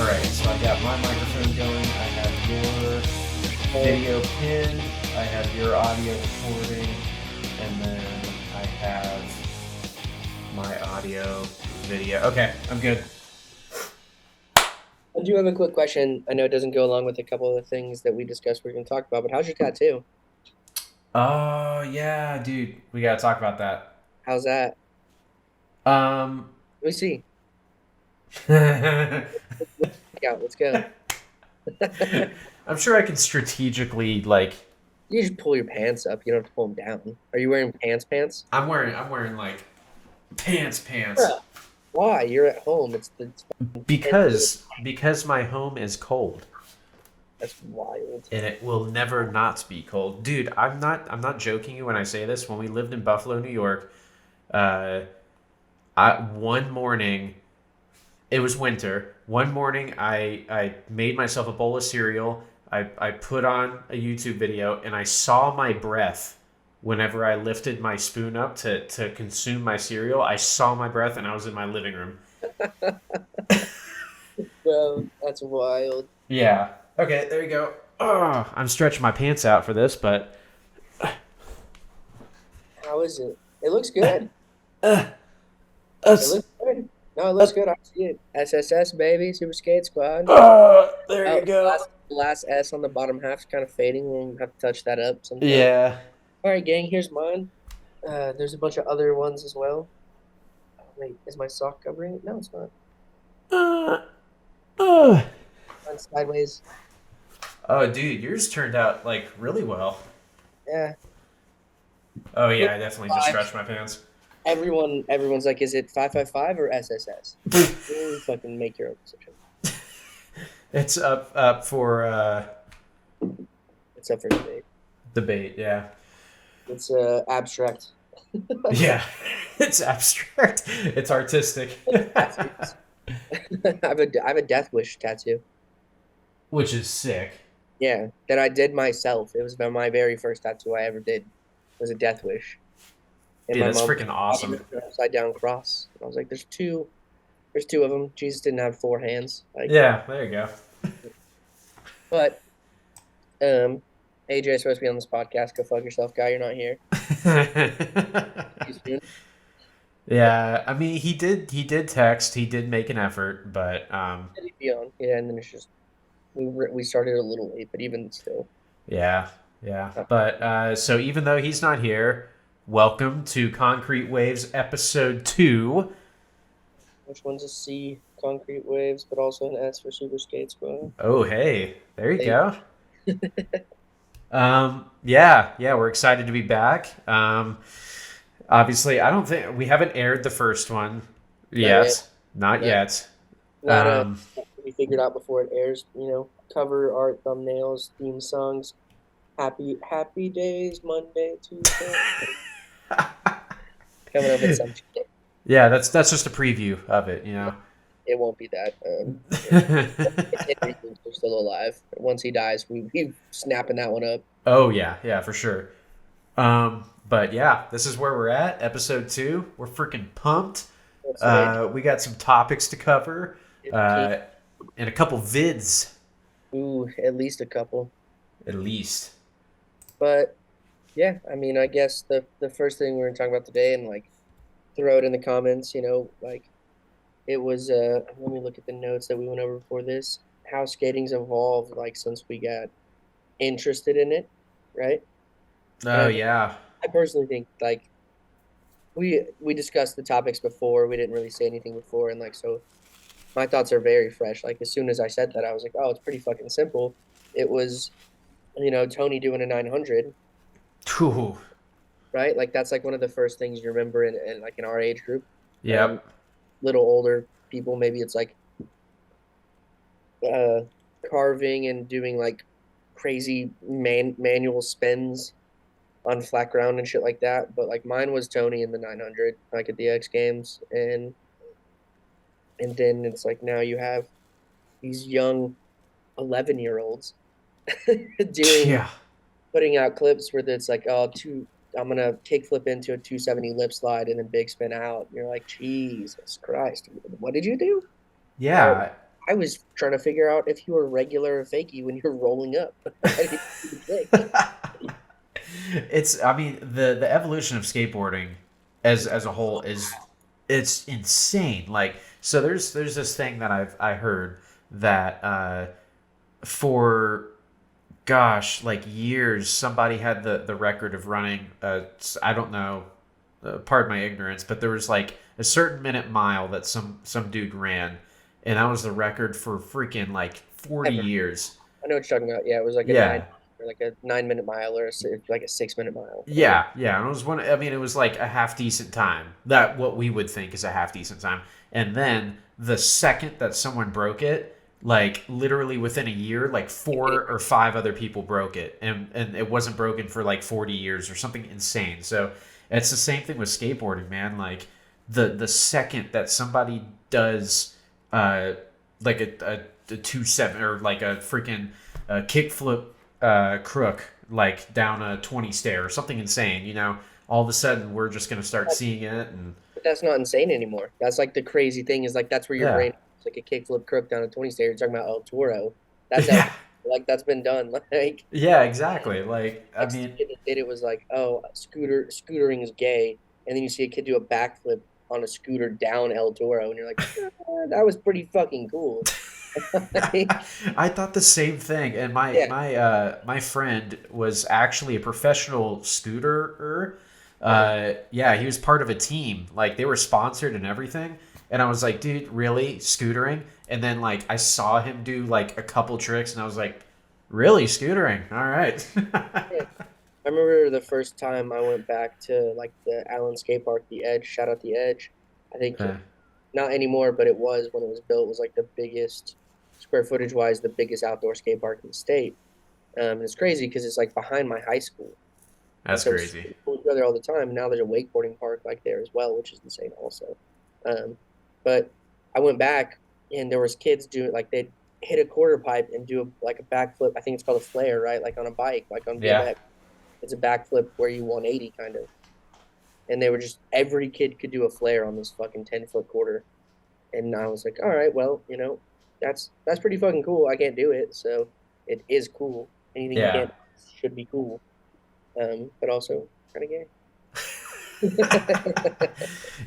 Alright, so I got my microphone going, I have your video pinned, I have your audio recording, and then I have my audio video. Okay, I'm good. I do have a quick question. I know it doesn't go along with a couple of the things that we discussed we're going to talk about, but how's your tattoo? Oh, yeah, dude, we gotta talk about that. How's that? Um, Let me see. I'm Yeah, let's go. sure I can strategically, You just pull your pants up. You don't have to pull them down. Are you wearing pants? I'm wearing, pants. Bruh. Why? You're at home. It's Because my home is cold. That's wild. And it will never not be cold, dude. I'm not joking you when I say this. When we lived in Buffalo, New York, uh, one morning, it was winter. One morning, I made myself a bowl of cereal. I put on a YouTube video, and I saw my breath whenever I lifted my spoon up to consume my cereal. I saw my breath, and I was in my living room. Bro, that's wild. Yeah. Okay, there you go. Oh, I'm stretching my pants out for this, but How is it? It looks good. uh, It us, looks good. No, it uh, looks good. I see it. SSS, baby. Super Skate Squad. there Oh, you go. last S on the bottom half's kind of fading. We'll have to touch that up sometime. Yeah. All right, gang, here's mine. There's a bunch of other ones as well. Oh, wait, is my sock covering it? No, it's not. Uh, uh. Mine's sideways. Oh, dude, yours turned out like really well. Yeah. Oh Look, yeah, I definitely just five. stretched my pants. Everyone's like, is it 555 or SSS? You fucking make your own decision. It's up for It's up for debate. debate. Yeah. It's abstract. Yeah. It's abstract. It's artistic. Tattoos. I have a death wish tattoo. Which is sick. Yeah, that I did myself. It was my very first tattoo I ever did. It was a death wish. And Dude, my that's mom freaking taught me awesome. an upside down cross. And I was like, there's two of them. Jesus didn't have four hands. Like, Yeah, there you go. but AJ's supposed to be on this podcast. Go fuck yourself, guy. You're not here. See you soon. Yeah, I mean he did text, he did make an effort, but Said he'd be on. Yeah, and then it's just we started a little late, but even still. yeah, yeah. Uh, But so even though he's not here, welcome to Concrete Waves episode 2. which one's a C? Concrete waves, but also an S for super skates, bro. Oh, hey. There you Hey, go. Yeah, we're excited to be back. Obviously, I don't think we haven't aired the first one not yet. yet. Not Not yet. not Um, we figured out before it airs. Cover art, thumbnails, theme songs. Happy days, Monday, Tuesday. Coming up with some shit. yeah, that's just a preview of it, you know. It won't be that. Henry thinks we're still alive. Once he dies, we snapping that one up. Oh yeah, for sure. But yeah, this is where we're at, episode 2. We're freaking pumped. That's right. We got some topics to cover, uh, and a couple vids Ooh, at least a couple. at least. But yeah, I mean, I guess the first thing we're gonna talk about today, and like throw it in the comments. Like it was. Let me look at the notes that we went over before this. How skating's evolved, like since we got interested in it, right? And Oh yeah, I personally think like we discussed the topics before. We didn't really say anything before, and like so, my thoughts are very fresh. Like as soon as I said that, I was like, oh, it's pretty fucking simple. It was, Tony doing a 900, Phew. right? Like that's like one of the first things you remember in like in our age group. Um, Yep. Little older people, maybe it's like uh, carving and doing like crazy manual spins on flat ground and shit like that. But like mine was Tony in the 900, like at the X Games, and then it's like now you have these young 11-year-olds doing Yeah. putting out clips where it's like, oh, I'm gonna kickflip into a 270 lip slide and then big spin out. And you're like, Jesus Christ, what did you do? How Yeah. I was trying to figure out if you were regular or fakey when you're rolling up. I didn't see the trick. It's, I mean, the evolution of skateboarding as a whole is, it's insane. Like, so there's this thing that I heard that for, gosh, like years, somebody had the record of running, I don't know, pardon my ignorance, but there was like a certain minute mile that some dude ran, and that was the record for freaking like 40 Ever. years. I know what you're talking about. Yeah, it was like a Yeah. like a 9 minute mile or like a 6 minute mile. Yeah. Yeah, and it was one. I mean, it was like a half decent time. That what we would think is a half decent time. And then the second that someone broke it, like literally within a year, like four or five other people broke it, and it wasn't broken for like 40 years or something insane. So it's the same thing with skateboarding, man. Like the second that somebody does uh like a 2-7 or like a freaking kickflip crook like down a 20 stair or something insane, all of a sudden we're just going to start seeing it. And But that's not insane anymore. That's like the crazy thing is like that's where your yeah. brain is like a kickflip crook down a 20 stair. You're talking about El Toro. That's El Yeah. Toro. Like that's been done. Like Yeah, exactly. Like, I next mean, kid that did it was like, oh, scootering is gay, and then you see a kid do a backflip on a scooter down El Toro, and you're like, that was pretty fucking cool. I thought the same thing, and my Yeah, my my friend was actually a professional scooterer. uh-huh. Yeah, he was part of a team. Like they were sponsored and everything. And I was like, dude, really scootering? And then like I saw him do like a couple tricks, and I was like, really scootering? All right. Yeah. I remember the first time I went back to like the Allen skate park, the Edge. Shout out the Edge. I think Uh, not anymore, but it was when it was built. It was like the biggest square footage wise, the biggest outdoor skate park in the state. And it's crazy because it's like behind my high school, and that's so crazy. we go there all the time. And now there's a wakeboarding park like there as well, which is insane also. Um, but I went back and there was kids doing like they'd hit a quarter pipe and do like a backflip. I think it's called a flare, right? Like on a bike, like on Yeah. BMX. It's a backflip where you 180 kind of. And they were just every kid could do a flare on this fucking 10-foot quarter. And I was like, all right, well, that's pretty fucking cool. I can't do it, so it is cool. Anything you Yeah. can't should be cool. But also kind of gay.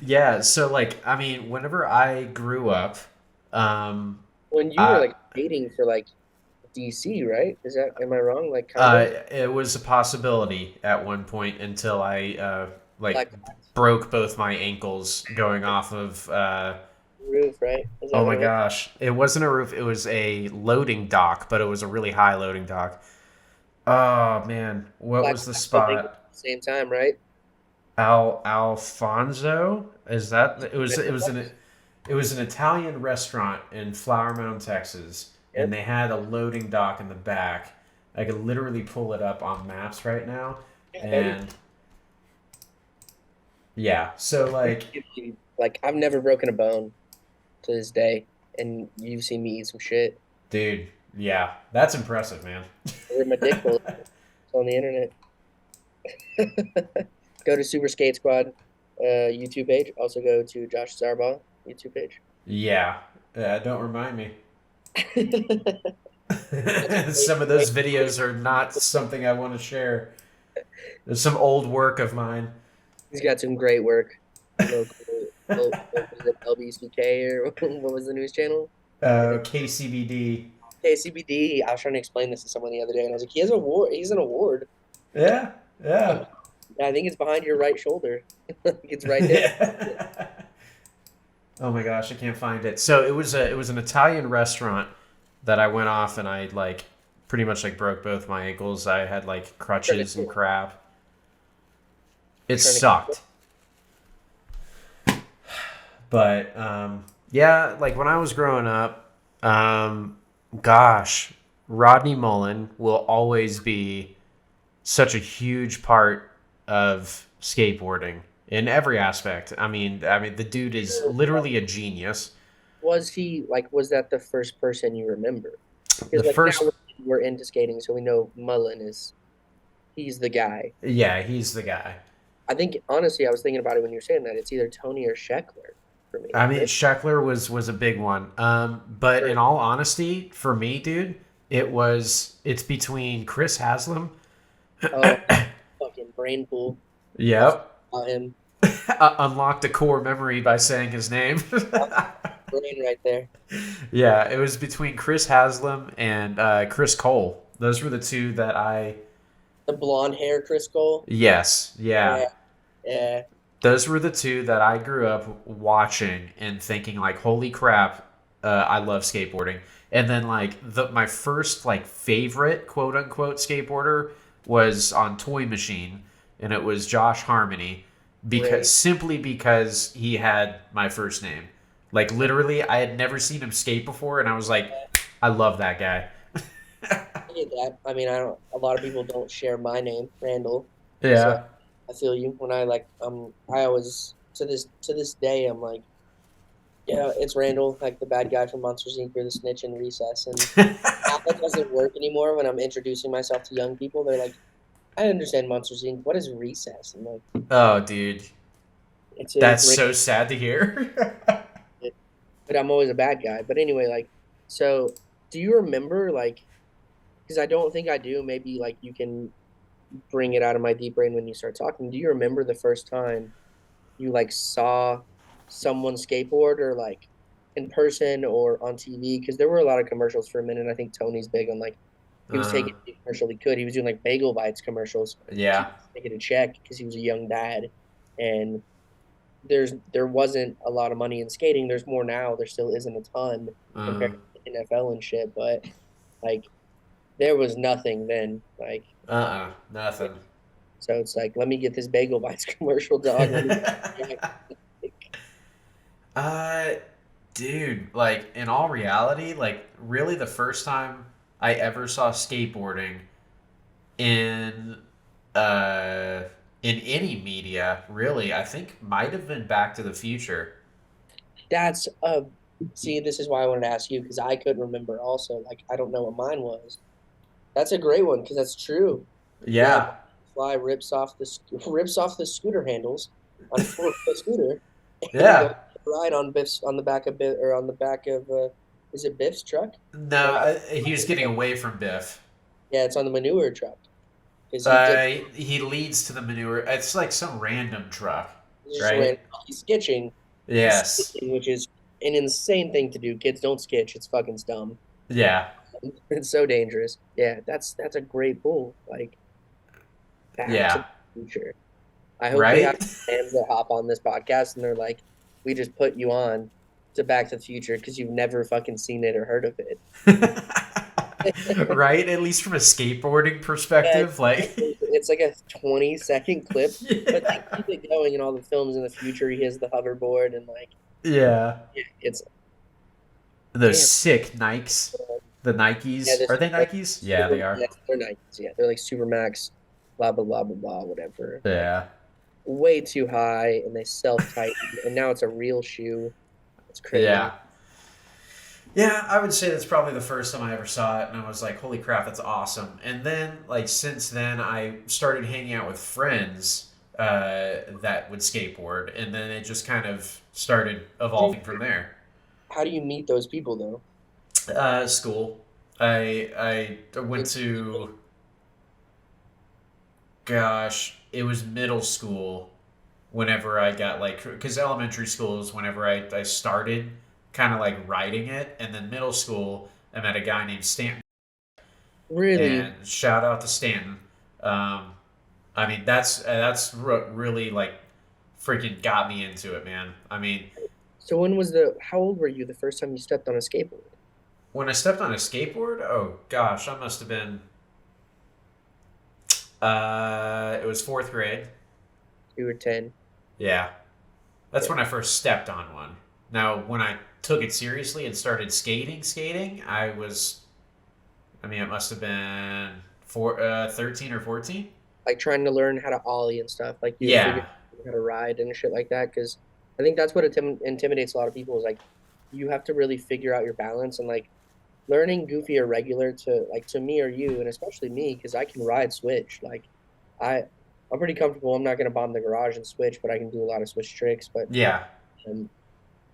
Yeah, so like I mean, whenever I grew up, um When you were I like dating for like DC, right? Am I wrong? Like kind of it was a possibility at one point until I like like broke both my ankles going off of roof, right? Is that oh what my it was? gosh. It wasn't a roof, it was a loading dock, but it was a really high loading dock. Oh man, what Black was the so big at spot? the same time, right? Alfonso? Is that it was an Italian restaurant in Flower Mound, Texas, and Yep. they had a loading dock in the back. I could literally pull it up on maps right now, Yeah, buddy. and yeah, so like, Like I've never broken a bone to this day, and you've seen me eat some shit. dude, yeah, that's impressive, man. Where my dick hole is. It's on the internet. Go to Super Skate Squad YouTube page. Also go to Josh Zarbaugh YouTube page. Yeah, don't remind me. That's Some of those videos are not something I want to share. There's some old work of mine. He's got some great work. What was it, LBCK or what was the news channel? KCBD. KCBD. I was trying to explain this to someone the other day, and I was like, he has an award. He's an award. Yeah, yeah. I think it's behind your right shoulder. It's right there. Yeah. Oh my gosh, I can't find it. So it was an Italian restaurant that I went off and I like pretty much like broke both my ankles. I had like Trying crutches and to, crap. It trying to, sucked. But yeah, like when I was growing up, gosh, Rodney Mullen will always be such a huge part of skateboarding in every aspect. I mean, the dude is literally a genius. was he like? Was that the first person you remember? The Because like now first, we're into skating, so we know Mullen is he's the guy. yeah, he's the guy. I think honestly, I was thinking about it when you were saying that it's either Tony or Scheckler for me. I mean, Scheckler was a big one. But in all honesty, for me, dude, it's between Chris Haslam. Oh, fucking brain pool. I forgot Yep. about him. Unlocked a core memory by saying his name. Brain right there. Yeah, it was between Chris Haslam and Chris Cole. Those were the two that I. The blonde hair Chris Cole. Yes, yeah. Yeah, yeah. Those were the two that I grew up watching and thinking like, "Holy crap, I love skateboarding." And then like my first like favorite quote unquote skateboarder was on Toy Machine, and it was Josh Harmony Great. because he had my first name. Like literally, I had never seen him skate before, and I was like, I love that guy. I get that. I mean, I don't. A lot of people don't share my name, Randall. So Yeah. I feel you when I like. I always to this day I'm like, yeah, it's Randall, like the bad guy from Monsters Inc. or the snitch in Recess, and now that doesn't work anymore when I'm introducing myself to young people. They're like, I understand Monsters Inc. What is Recess? I'm like, Oh, dude, it's that's Randall, so sad to hear. but I'm always a bad guy. But anyway, like, so do you remember like? Because I don't think I do. Maybe like you can bring it out of my deep brain when you start talking. Do you remember the first time you like saw someone skateboard or like in person or on TV? Because there were a lot of commercials for a minute. I think Tony's big on like he was uh, taking any commercial he could. He was doing like Bagel Bites commercials. So he yeah. was making a check because he was a young dad. And there wasn't a lot of money in skating. There's more now. There still isn't a ton Uh, compared to the NFL and shit. But like there was nothing then. Like nothing. so it's like let me get this Bagel Bites commercial, dog. Let me get uh, dude, like in all reality, like really the first time I ever saw skateboarding in uh in any media, really, I think might have been Back to the Future. That's see, this is why I wanted to ask you because I couldn't remember also. Like I don't know what mine was. That's a great one because that's true. Yeah, Yeah. Fly rips off the scooter handles on a scooter and goes Yeah. ride on Biff's on the back of Biff or on the back of is it Biff's truck? No, No, he was getting away from Biff. yeah, it's on the manure truck because he did He leads to the manure. It's like some random truck, he's just ran right? he's sketching. He's Yes. sketching, which is an insane thing to do. Kids don't sketch. It's fucking dumb. Yeah. It's so dangerous. Yeah, that's a great pull. Like Back to Yeah. the Future. I hope we have Right? fans that hop on this podcast and they're like, we just put you on to Back to the Future because you've never fucking seen it or heard of it. Right? At least from a skateboarding Yeah, perspective, like it's like a 20-second clip, but they yeah. keep it going in all the films in the future. He has the hoverboard and like Yeah. yeah, it's Those damn. sick Nikes. The Yeah, Nikes. this Are they like Nikes? Yeah, super they are. yeah, they're nice. Yeah, they're like Supermax, blah blah blah blah blah, whatever. Like Yeah. way too high and they self tighten and now it's a real shoe. It's crazy. Yeah. Yeah, I would say that's probably the first time I ever saw it, and I was like, "Holy crap, that's awesome!" And then, like, since then, I started hanging out with friends that would skateboard, and then it just kind of started evolving from there. How do you meet those people though? School. I went to, gosh, it was middle school whenever I got like, because elementary school is whenever I started kind of like writing it, and then middle school I met a guy named Stanton. Really? And shout out to Stanton. Um, I mean, that's what really like freaking got me into it, man. I mean, So how old were you the first time you stepped on a skateboard? when I stepped on a skateboard, oh gosh, I must have been. It was fourth grade. You were 10. Yeah, that's Yeah. when I first stepped on one. Now, when I took it seriously and started skating, I was. I mean, it must have been 13 or 14. Like trying to learn how to ollie and stuff. Like you figure Yeah, out how to ride and shit like that. Because I think that's what intimidates a lot of people is like you have to really figure out your balance and like learning goofy or regular to like to me or you and especially me because I can ride switch. Like I I'm pretty comfortable. I'm not gonna bomb the garage and switch, but I can do a lot of switch tricks. But yeah, um,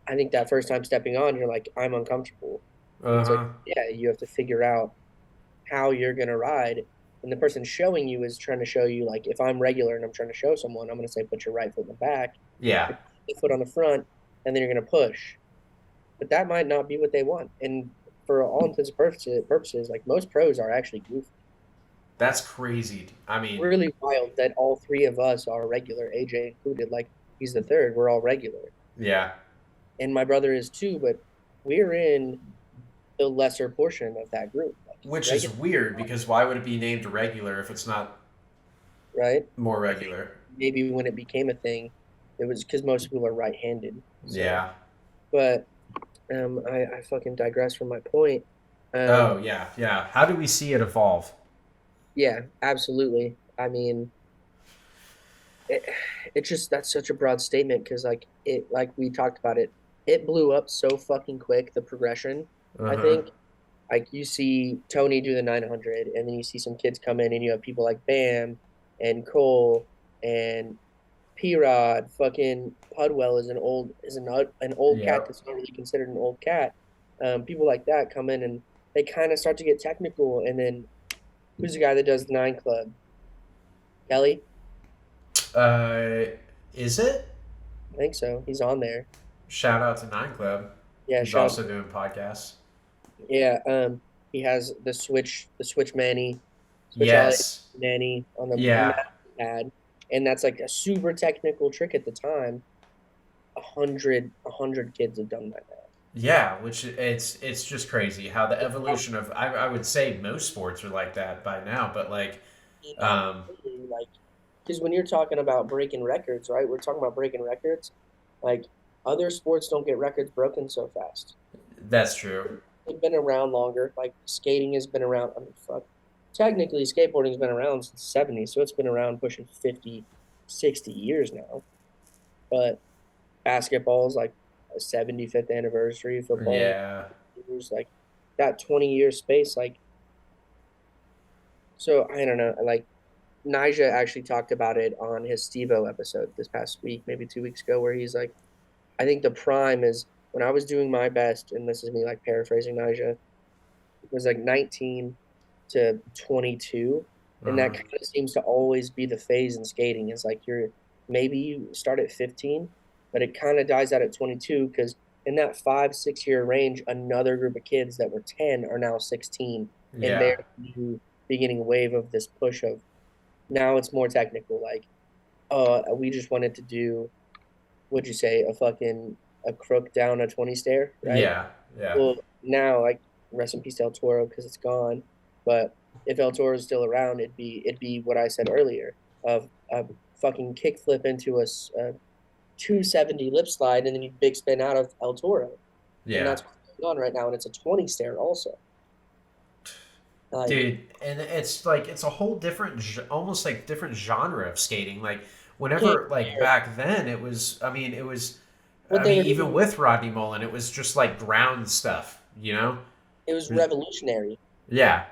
I think that first time stepping on, you're like, I'm uncomfortable. And it's like, Uh-huh. yeah, you have to figure out how you're gonna ride. And the person showing you is trying to show you, like, if I'm regular and I'm trying to show someone, I'm gonna say put your right foot in the back, Yeah. your left foot on the front, and then you're gonna push. But that might not be what they want. And for all intents and purposes, like most pros are actually goofy. That's crazy. I mean, Really wild that all three of us are regular, AJ included. Like he's the third, we're all regular. yeah. And my brother is too, but we're in the lesser portion of that group. Like Which is regular, weird because why would it be named regular if it's not right? more I think regular? maybe when it became a thing, it was because most people are right-handed. So, Yeah. but I fucking digress from my point. Oh, Um, yeah. Yeah. How do we see it evolve? yeah, absolutely. I mean, it, it's just that's such a broad statement because like we talked about it blew up so fucking quick, the progression. I Uh-huh. think like you see Tony do the 900 and then you see some kids come in and you have people like Bam and Cole and P-Rod, fucking Pudwell is an old cat Yep. that's not really considered an old cat. People like that come in and they kind of start to get technical, and then who's the guy that does the Nine Club? Kelly, Uh, is it? I think so. He's on there. Shout out to Nine Club. Yeah, He's shout. also doing podcasts. Yeah, he has the Switch Manny, Switch Alley Yes. Manny on the Yeah. pad, and that's like a super technical trick at the time. A hundred kids have done that now. Yeah, which it's just crazy how the evolution of I would say most sports are like that by now, but like um Like, because when you're talking about breaking records, right? We're talking about breaking records. Like, other sports don't get records broken so fast. that's true. They've been around longer. Like skating has been around. I mean, fuck. Technically, skateboarding's been around since the 70s, so it's been around pushing 50, 60 years now. But basketball's like a 75th anniversary. Football, Yeah. years like that 20-year space. Like, so I don't know. Like, Nija actually talked about it on his Stevo episode this past week, maybe 2 weeks ago, where he's like, I think the prime is when I was doing my best, and this is me like paraphrasing Nija, it was like 19 to 22. And that Uh-huh. kind of seems to always be the phase in skating. Is like maybe you start at 15, but it kind of dies out at 22 because in that 5, 6 year range, another group of kids that were 10 are now 16. And Yeah. they're the new beginning wave of this push of now it's more technical. Like, we just wanted to do, what'd you say, a crook down a 20 stair, right? Yeah. Yeah. Well, now, like, rest in peace to El Toro because it's gone. But if El Toro is still around, it'd be what I said earlier of a fucking kickflip into a 270 lip slide and then you big spin out of El Toro, and Yeah. that's what's going on right now. And it's a 20 stair also. Like, Dude, and it's like it's a whole different almost like different genre of skating. Like you can't whenever like compare back then it was what I they mean were even doing. with Rodney Mullen it was just like ground stuff, you know? It was It was- revolutionary, yeah.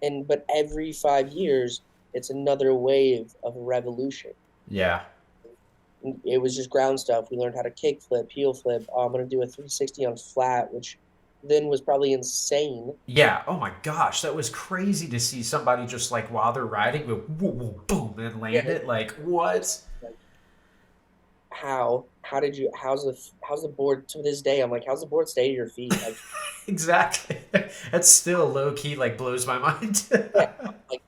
and but every 5 years, it's another wave of revolution. Yeah. It was just ground stuff. We learned how to kick flip, heel flip. Oh, I'm gonna do a 360 on flat, which then was probably insane. Yeah. Oh my gosh, that was crazy to see somebody just like while they're riding go whoa, whoa, boom and Yeah, land it. Like what? like how's the board to this day? I'm like, how's the board stay to your feet? Like, Exactly. That's still low key like blows my mind. yeah, like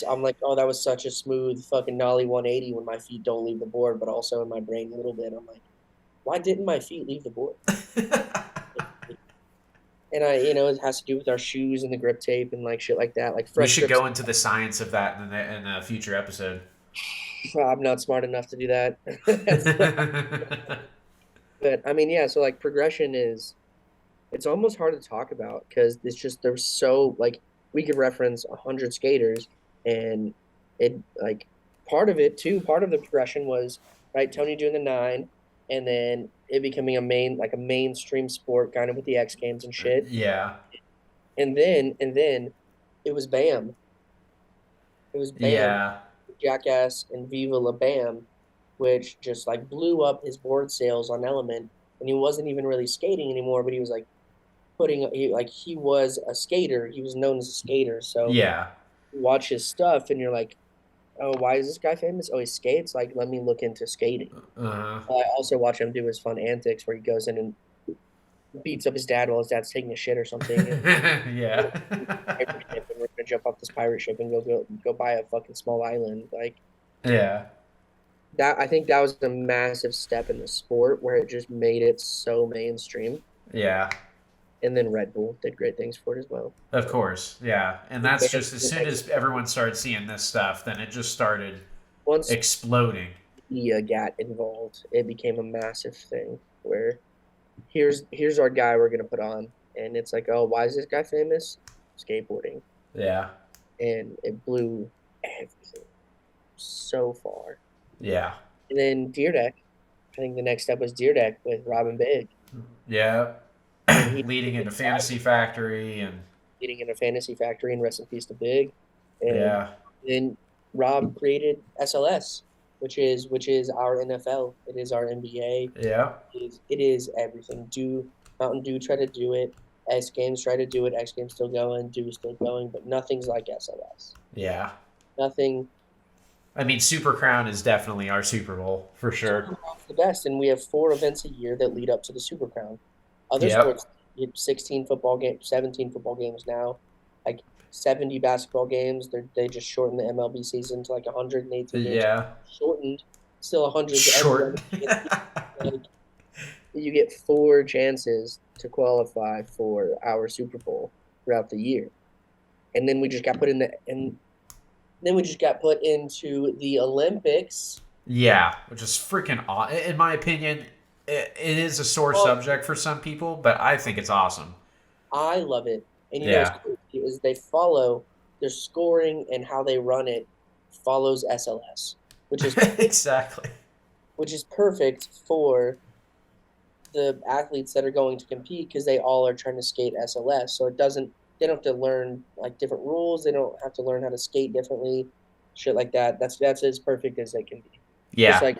I'm like, oh, that was such a smooth fucking nollie 180 when my feet don't leave the board, but also in my brain a little bit, I'm like, why didn't my feet leave the board? And it has to do with our shoes and the grip tape and like shit like that, like We fresh should grips. go into the science of that in a future episode. I'm not smart enough to do that. But I mean, yeah, so like progression it's almost hard to talk about because it's just there's so like we could reference 100 skaters and it like part of the progression was right Tony doing the nine and then it becoming a mainstream sport kind of with the X Games and shit. Yeah. And then it was Bam. It was Bam, Yeah. Jackass and Viva La Bam, which just like blew up his board sales on Element. and he wasn't even really skating anymore, but he was like he was a skater. He was known as a skater. So Yeah. you watch his stuff, and you're like, oh, why is this guy famous? Oh, he skates. Like, let me look into skating. Uh-huh. I also watch him do his fun antics where he goes in and beats up his dad while his dad's taking a shit or something. And Yeah. pirate ship, and we're gonna jump off this pirate ship and go buy a fucking small island. Like Yeah. that, I think that was a massive step in the sport where it just made it so mainstream. Yeah. And then Red Bull did great things for it as well. Of So course. Yeah. And we that's made just as soon as everyone started seeing this stuff, then it just started once exploding. media got involved, it became a massive thing where here's our guy we're gonna put on, and it's like, oh, why is this guy famous? Skateboarding, Yeah. and it blew everything so far. Yeah. And then Deer Deck, I think the next step was Deer Deck with Robin Big, Yeah. and he Leading into Fantasy Factory and leading in a Fantasy Factory, and rest in peace to Big, and yeah. then Rob created SLS, which is our NFL. It is our NBA. Yeah. It is everything. Do Mountain Dew try to do it? X Games try to do it. X Games still going. Dew still going, but nothing's like SLS. Yeah. Nothing. I mean, Super Crown is definitely our Super Bowl for sure. Super Crown's the best, and we have 4 events a year that lead up to the Super Crown. Other Yep. sports, you have 16 football games, 17 football games now, like 70 basketball games. They just shortened the MLB season to like 118 games. Yeah. Shortened, still 100 to Short. everyone. Like, you get 4 chances to qualify for our Super Bowl throughout the year, and then we just got put in the and then we just got put into the Olympics. Yeah, which is freaking awesome. In my opinion, it is a sore Well, subject for some people, but I think it's awesome. I love it, and what's Yeah. cool is they follow their scoring and how they run it follows SLS, which is Exactly. perfect for the athletes that are going to compete because they all are trying to skate SLS. So it doesn't they don't have to learn like different rules. They don't have to learn how to skate differently, shit like that. That's as perfect as they can be. Just Yeah. like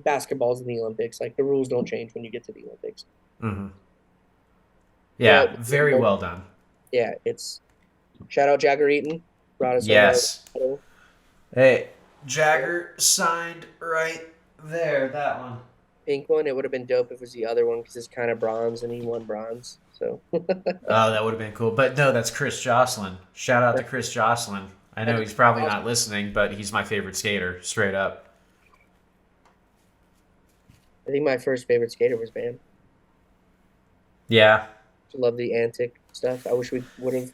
basketball's in the Olympics, like the rules don't change when you get to the Olympics. Hmm. Yeah. But Very well done. yeah, it's shout out Jagger Eaton, brought us home our Yes. medal. Hey, Jagger signed right there. That one. Pink one. It would have been dope if it was the other one because it's kind of bronze and he won bronze. So Oh, that would have been cool. But no, that's Chris Jocelyn. Shout out to Chris Jocelyn. I know he's probably not listening, but he's my favorite skater, straight up. I think my first favorite skater was Bam. Yeah. Love the antic stuff. I wish we would have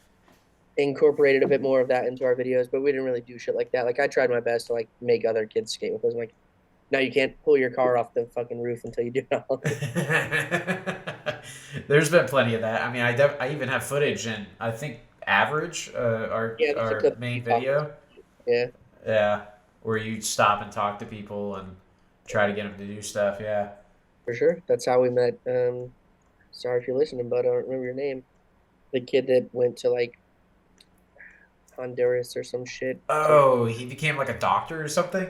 incorporated a bit more of that into our videos, but we didn't really do shit like that. Like I tried my best to like make other kids skate with us. I'm like, no, you can't pull your car off the fucking roof until you do it all. There's been plenty of that. I mean, I even have footage in, I think, Average, Yeah, there's a our clip. main video. Yeah, Yeah. Where you stop and talk to people and try to get them to do stuff. Yeah. for sure. That's how we met. Sorry if you're listening, but I don't remember your name. The kid that went to like Honduras or some shit. Oh, he became like a doctor or something?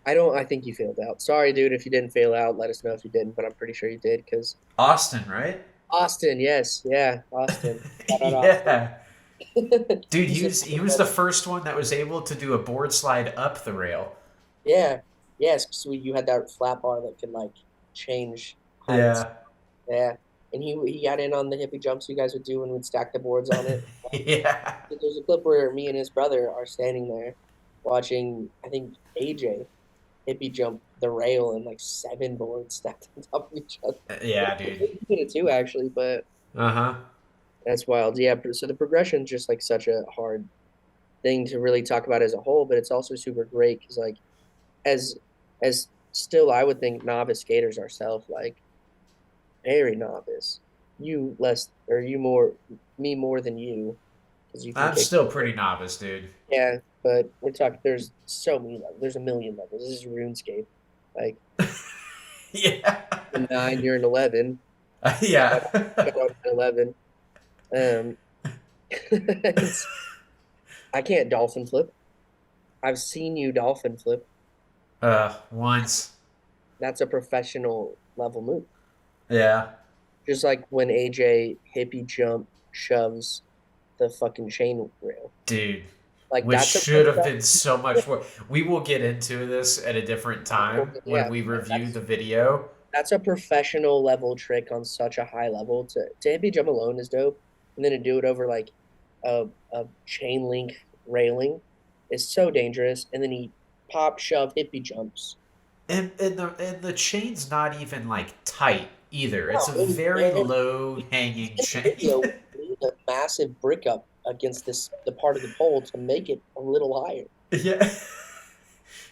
I don't. I think you failed out. Sorry, dude. If you didn't fail out, let us know if you didn't. But I'm pretty sure you did because Austin, right? Austin. Yes, yeah, Austin. Shout out Yeah. Austin. Dude, he was the first one that was able to do a board slide up the rail. Yeah, yes. So you had that flat bar that could like change heights. Yeah. Yeah, and he got in on the hippie jumps you guys would do and would stack the boards on it. Yeah. There's a clip where me and his brother are standing there watching. I think AJ hippie jump the rail and like 7 boards stacked on top of each other. Yeah, dude. He did it too, actually, but Uh-huh. that's wild. Yeah, so the progression is just like such a hard thing to really talk about as a whole, but it's also super great because like as as still I would think novice skaters ourselves, like very novice. You less or you more me more than you because you can I'm kick. still pretty novice, dude. Yeah, but we're talking. There's so many levels. There's a million levels. This is RuneScape. Like Yeah. in 9, you're in 11. Yeah. 11. Um, I can't dolphin flip. I've seen you dolphin flip. Once. That's a professional level move. Yeah, Just like when AJ hippie jump shoves the fucking chain rail. dude. Like Which that's a should have been so much more. We will get into this at a different time when yeah, we review the that's video. that's a professional level trick on such a high level. To hippie jump alone is dope, and then to do it over like a chain link railing is so dangerous. And then he pop shove hippie jumps. And the chain's not even like tight either. It's No, a very and low hanging in the chain. video, we need a massive brick up against the part of the pole to make it a little higher, Yeah, and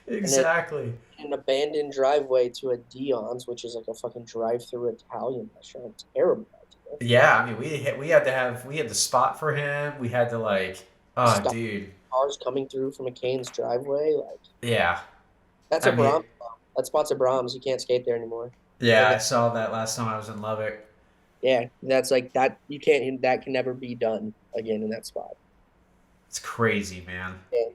then exactly. an abandoned driveway to a Dion's, which is like a fucking drive-through Italian restaurant. Terrible idea. Yeah, I mean we had the spot for him. We had to like, oh Stop dude, cars coming through from McCain's driveway. Like yeah. that's I a mean, Brahms. That spot's a Brahms. You can't skate there anymore. yeah, And I saw that last time I was in Lubbock. yeah, that's like that. You can't. That can never be done again in that spot. It's crazy, man. Yeah.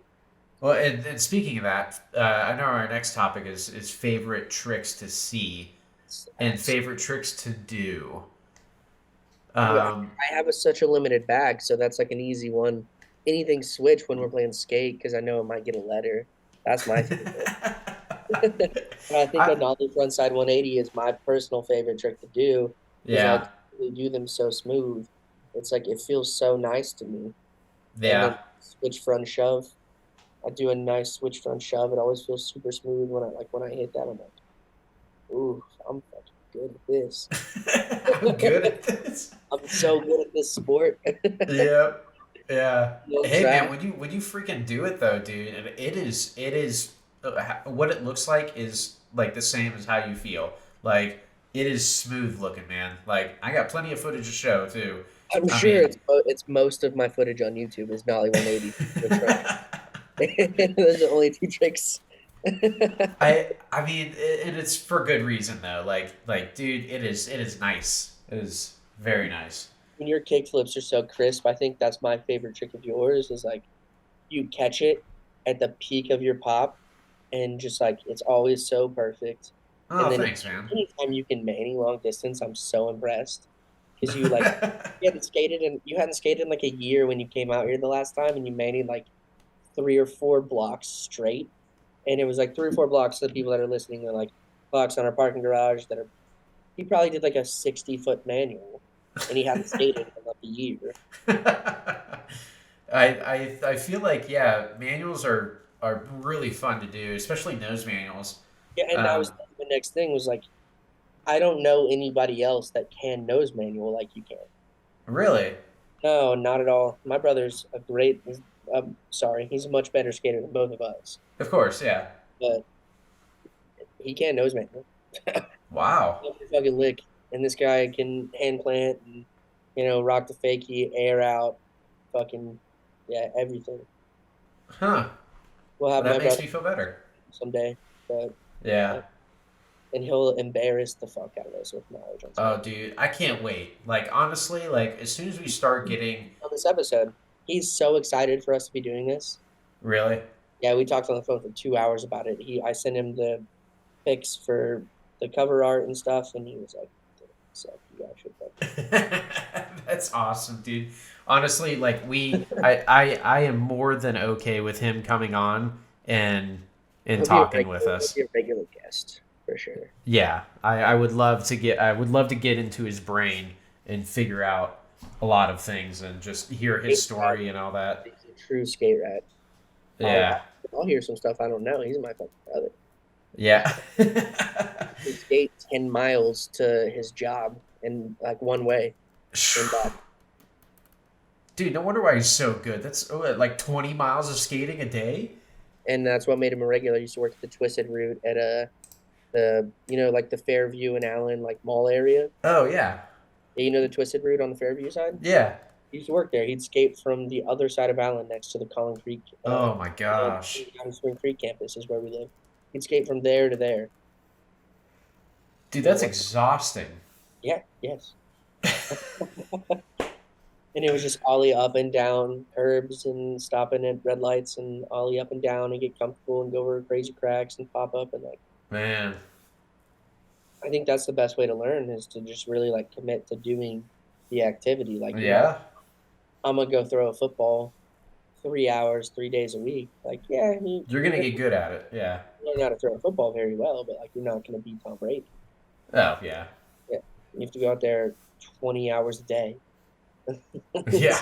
Well, and speaking of that, I know our next topic is favorite tricks to see and It's- favorite tricks to do. I Um, have such a limited bag, so that's like an easy one. Anything switch when we're playing skate because I know it might get a letter. That's my favorite. And I think a I, nollie frontside 180 is my personal favorite trick to do because I yeah, do them so smooth. It's like it feels so nice to me. And then yeah. switch front shove. I do a nice switch front shove. It always feels super smooth when I hit that. I'm like, ooh, I'm fucking good at this. I'm good at this. I'm so good at this sport. Yeah, yeah. No Hey man, track. when you freaking do it though, dude, and it is what it looks like is like the same as how you feel. Like it is smooth looking, man. Like I got plenty of footage to show too. I'm I sure mean, it's most of my footage on YouTube is nollie 180 switch front shove. Those are the only two tricks. I mean, and it's for good reason though. Like, dude, it is nice. It is very nice. When your kick flips are so crisp, I think that's my favorite trick of yours is like you catch it at the peak of your pop and just like it's always so perfect. And Oh, then thanks, man. anytime you can manny long distance, I'm so impressed because you like you hadn't skated in like a year when you came out here the last time and you manied like 3 or 4 blocks straight. And it was like 3 or 4 blocks to the people that are listening. They're like blocks on our parking garage that are he probably did like a 60-foot manual and he hadn't skated in like a year. I feel like yeah, manuals are really fun to do, especially nose manuals. Yeah, and I was Um, the next thing was like I don't know anybody else that can nose manual like you can. really, No, not at all. My brother's a great. Sorry, he's a much better skater than both of us, of course, yeah. but he can't nose manual. Wow, Every fucking lick, and this guy can hand plant and rock the fakie, air out, fucking yeah, everything. huh? We'll Well, have that my makes brother me feel better. someday, but Yeah. uh, and he'll embarrass the fuck out of us with knowledge on Oh, skating. dude, I can't wait. Like honestly, like as soon as we start getting On this episode, he's so excited for us to be doing this. really. Yeah, we talked on the phone for 2 hours about it. I sent him the pics for the cover art and stuff, and he was like, "So you guys should fucking." That's awesome, dude. Honestly, like I am more than okay with him coming on and talking with He'll be us. a regular guest for sure. Yeah, I would love to get into his brain and figure out a lot of things and just hear his Skate rat, story and all that. he's a true skate rat. I'll, Yeah, I'll I'll hear some stuff I don't know. He's my fucking brother. yeah. He skate 10 miles to his job in like one way and back, Dude, no wonder why he's so good. That's like 20 miles of skating a day. and that's what made him a regular. He used to work at the Twisted Route at the like the Fairview and Allen like mall area. Oh yeah, Yeah, the Twisted Route on the Fairview side. yeah. He used to work there. He'd skate from the other side of Allen next to the Collin Creek, Oh my the gosh, Spring Creek campus is where we live. He'd skate from there to there. dude, You know that's what? exhausting. Yeah, yes. And it was just ollie up and down curbs and stopping at red lights and ollie up and down and get comfortable and go over crazy cracks and pop up and like Man, I think that's the best way to learn is to just really like commit to doing the activity. Like, yeah, Yeah. I'm gonna go throw a football 3 hours, 3 days a week. Like, yeah, You're you're gonna gonna get good at it. Yeah. learn how to throw a football very well, but like you're not gonna be Tom Brady. Oh yeah. Yeah, you have to go out there 20 hours a day. It's crazy. Yeah.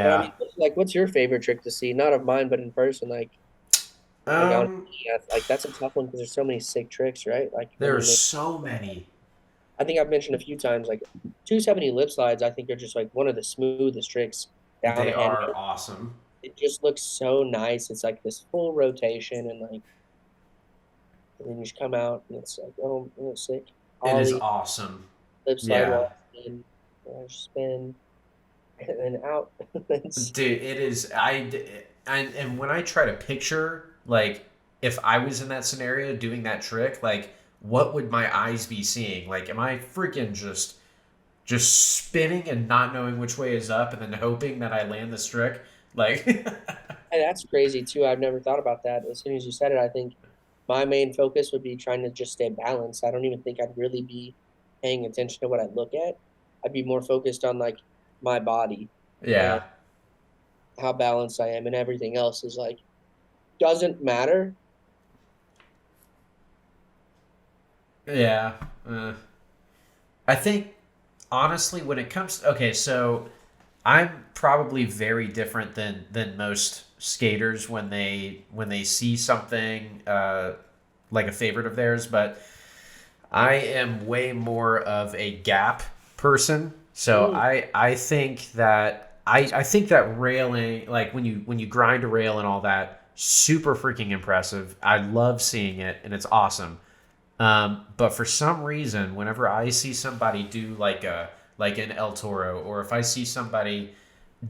But I Yeah. mean, like, what's your favorite trick to see? Not of mine, but in person. Like on, Um, yeah, like that's a tough one because there's so many sick tricks, right? Like, I there are mean, so many. I think I've mentioned a few times, like 270 lip slides. I think are just like one of the smoothest tricks down They a head. are awesome. It just looks so nice. It's like this full rotation, and like, and then you just come out, and it's like, oh, sick. It is Ollie, awesome. lip slide, Yeah. wall spin, spin, and then out. It's Dude, it is. And when I try to picture, like, if I was in that scenario doing that trick, like, what would my eyes be seeing? Like, am I freaking just spinning and not knowing which way is up, and then hoping that I land this trick? Like, and that's crazy too. I've never thought about that. As soon as you said it, I think my main focus would be trying to just stay balanced. I don't even think I'd really be paying attention to what I look at. I'd be more focused on like my body and yeah, how balanced I am, and everything else is like doesn't matter. yeah. Uh, I think honestly, when it comes, okay, so I'm probably very different than most skaters when they see something like a favorite of theirs, but I am way more of a gap person. So Mm, I think that railing, like when you grind a rail and all that, super freaking impressive. I love seeing it and it's awesome. But for some reason, whenever I see somebody do like an El Toro, or if I see somebody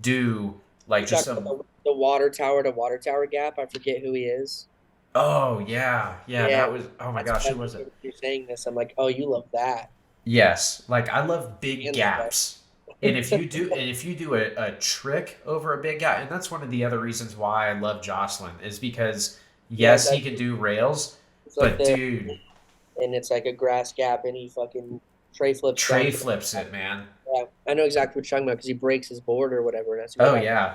do like you just talk about some, the water tower to water tower gap. I forget who he is. oh yeah, Yeah, that was, oh my that's gosh, what who I was think it? of you're saying this. I'm like, oh, you love that Yes, like I love big and stuff. gaps. And if you do a trick over a big gap, and that's one of the other reasons why I love Jocelyn is because Yeah, yes, he can do rails, it's like but the dude, and it's like a grass gap, and he fucking tray flips down tray to the. flips it, man. Yeah, I know exactly what you're talking about because he breaks his board or whatever, and has to go Oh back. yeah.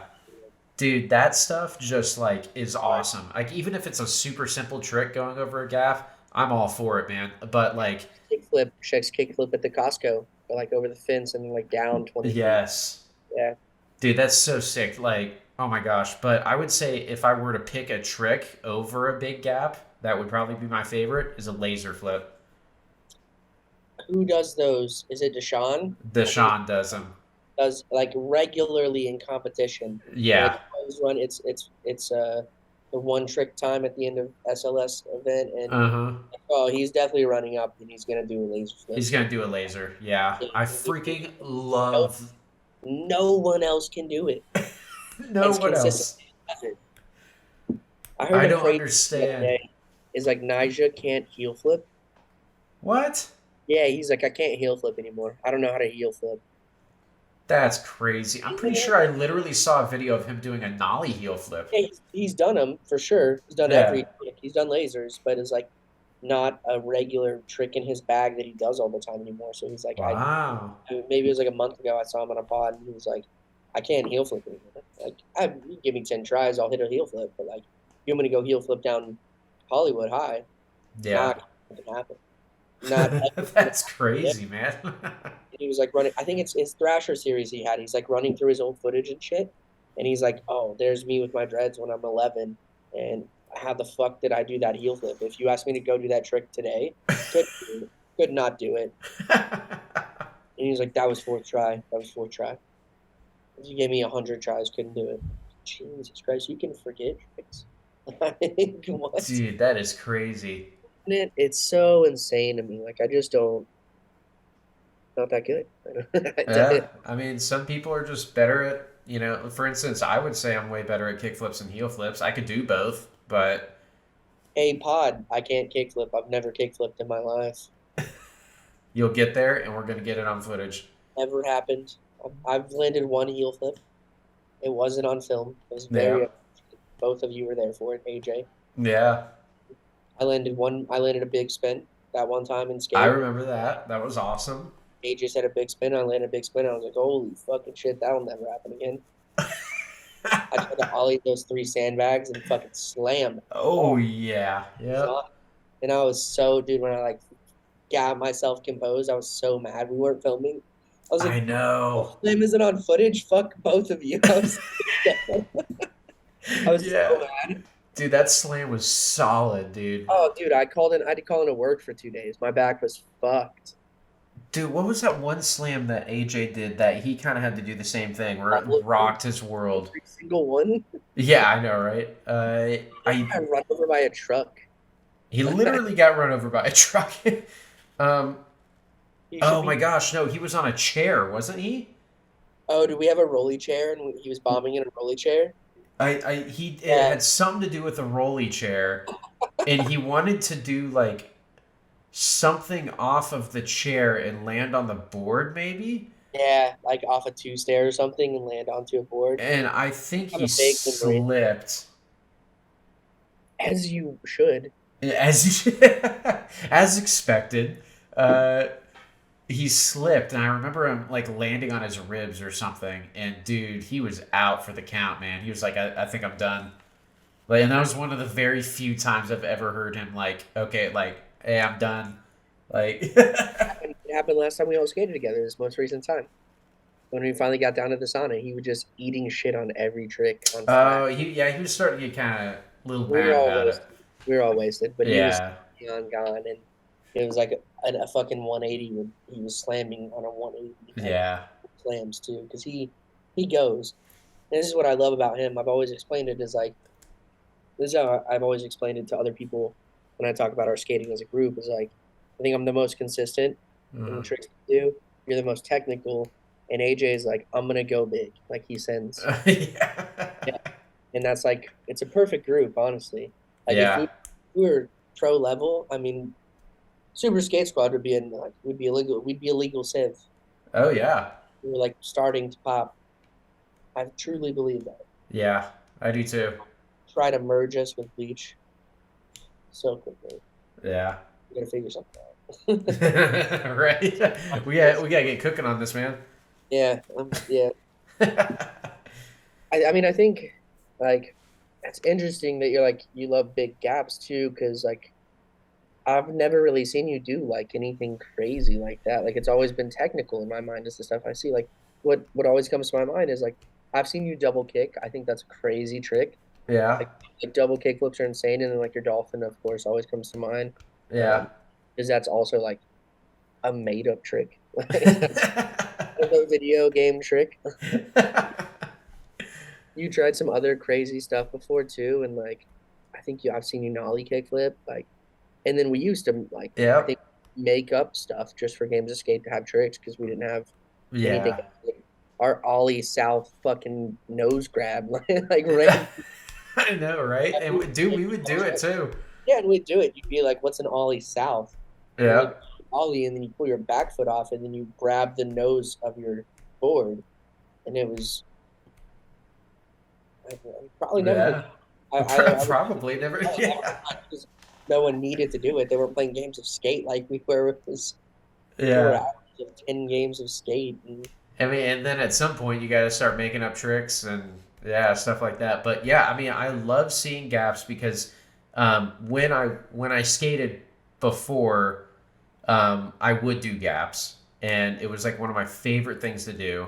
Dude, that stuff just like is Right. awesome. Like even if it's a super simple trick going over a gap, I'm all for it, man. But like Kickflip, checks kickflip at the Costco, like over the fence and like down 20 feet. yes. Yeah, Dude, that's so sick. Like, oh my gosh. But I would say if I were to pick a trick over a big gap, that would probably be my favorite is a laser flip. who does those? Is it Deshaun? I think it Deshaun does them. does like regularly in competition. And like Yeah. always run, it's the one trick time at the end of SLS event, and Uh-huh. oh, he's definitely running up, and he's gonna do a laser flip. He's gonna do a laser. Yeah. I freaking No, love no one else can do it no as one consistent. else. I heard I a don't crazy the other understand. day is like Nyjah can't heel flip. What? Yeah, he's like, I can't heel flip anymore. I don't know how to heel flip. That's crazy. I'm pretty sure I literally saw a video of him doing a nollie heel flip. Yeah, he's done them for sure. He's done Yeah. every trick. He's done lasers, but it's like not a regular trick in his bag that he does all the time anymore. So he's like, Wow. maybe it was like a month ago I saw him on a pod and he was like, I can't heel flip anymore. Like, you give me 10 tries, I'll hit a heel flip. But like, you want me to go heel flip down Hollywood High? Yeah. Not gonna happen. Not ever gonna That's happen. crazy, man. And he was like running. I think it's his Thrasher series he had. He's like running through his old footage and shit. And he's like, "Oh, there's me with my dreads when I'm 11, and how the fuck did I do that heel flip? If you asked me to go do that trick today, could could not do it." And he was like, "That was fourth try. That was fourth try. If you gave me 100 tries, couldn't do it." Jesus Christ, you can forget tricks. Like, what? Dude, that is crazy. It's so insane to me. Like, I just don't. Not that good. Yeah, I mean, some people are just better at, for instance, I would say I'm way better at kick flips and heel flips. I could do both, but A pod, I can't kickflip. I've never kickflipped in my life. you'll get there and we're going to get it on footage. Never happened. I've landed one heel flip. It wasn't on film. It was Yeah. very. Both of you were there for it, AJ. Yeah. I landed one. I landed a big spin. that one time in I skate. remember that. That was awesome. AJ said a big spin, I landed a big spin. I was like, holy fucking shit, that'll never happen again. I tried to ollie those three sandbags and fucking slammed. Oh Oh, yeah. Yep. son. And I was so, dude, when I like got myself composed, I was so mad. We weren't filming. I was I like, know. Slam isn't on footage. Fuck both of you. I was so Yeah. mad. Dude, that slam was solid, dude. Oh, dude, I had to call into work for 2 days. My back was fucked. Dude, what was that one slam that AJ did that he kind of had to do the same thing where it rocked his world? Every single one. Yeah, I know, right? I I run over by a truck. He literally got run over by a truck. um, He should oh my be. gosh, no, he was on a chair, wasn't he? Oh, do we have a rolly chair? And he was bombing in a rolly chair. He it Yeah, had something to do with a rolly chair, and he wanted to do like something off of the chair and land on the board, maybe. yeah, like off a two stair or something and land onto a board. And I think I he have a vague memory, slipped, as you should. as as expected. Uh, he slipped, and I remember him like landing on his ribs or something. And dude, he was out for the count, man. He was like, I think I'm done. Like, and that was one of the very few times I've ever heard him like, okay, like, hey, I'm done. Like, It happened last time we all skated together. This most recent time when we finally got down to the sauna, he was just eating shit on every trick on flat. oh, he was starting to get kind of a little We were mad all about it. wasted. We were all wasted, but he was Yeah, on gone, and it was like a fucking 180. He was slamming on a 180, like yeah, slams too, because he goes. And this is what I love about him. I've always explained it as like this is how I've always explained it to other people when I talk about our skating as a group. Is like I think I'm the most consistent in the uh, tricks we do. You're the most technical, and AJ is like I'm gonna go big. Like he sends. yeah, Yeah, and that's like it's a perfect group, honestly. Like if yeah. we were pro level, I mean, Super Skate Squad would be in like would be illegal. We'd be illegal civ. Oh yeah, We were like starting to pop. I truly believe that. yeah. I do too. Try to merge us with Bleach so quickly. Yeah. We gotta figure something out. Right. We gotta get cooking on this, man. Yeah, yeah. I mean, I think like it's interesting that you're like you love big gaps too, because like I've never really seen you do like anything crazy like that. Like it's always been technical in my mind is the stuff I see. Like what always comes to my mind is like I've seen you double kick. I think that's a crazy trick. Yeah. Like double kick flips are insane, and then like your dolphin, of course, always comes to mind. Yeah. Because that's also like a made up trick. That's a video game trick. You tried some other crazy stuff before too, and like I think I've seen you nollie kick flip, like, and then we used to like I Yep. think make up stuff just for games of skate to have tricks because we didn't have anything. Yeah. Our ollie south fucking nose grab like random. I know, right? And we would do it too. Yeah, and we'd do it. You'd be like, "What's an ollie south?" And Yeah. like ollie, and then you pull your back foot off, and then you grab the nose of your board, and it was I probably never been. Yeah. I would Probably never. probably never Yeah. been because no one needed to do it. They weren't playing games of skate like we were. It was 4 Yeah. hours of 10 games of skate, and I mean, and then at some point you got to start making up tricks and yeah, stuff like that. But yeah, I mean, I love seeing gaps because when I skated before, I would do gaps, and it was like one of my favorite things to do.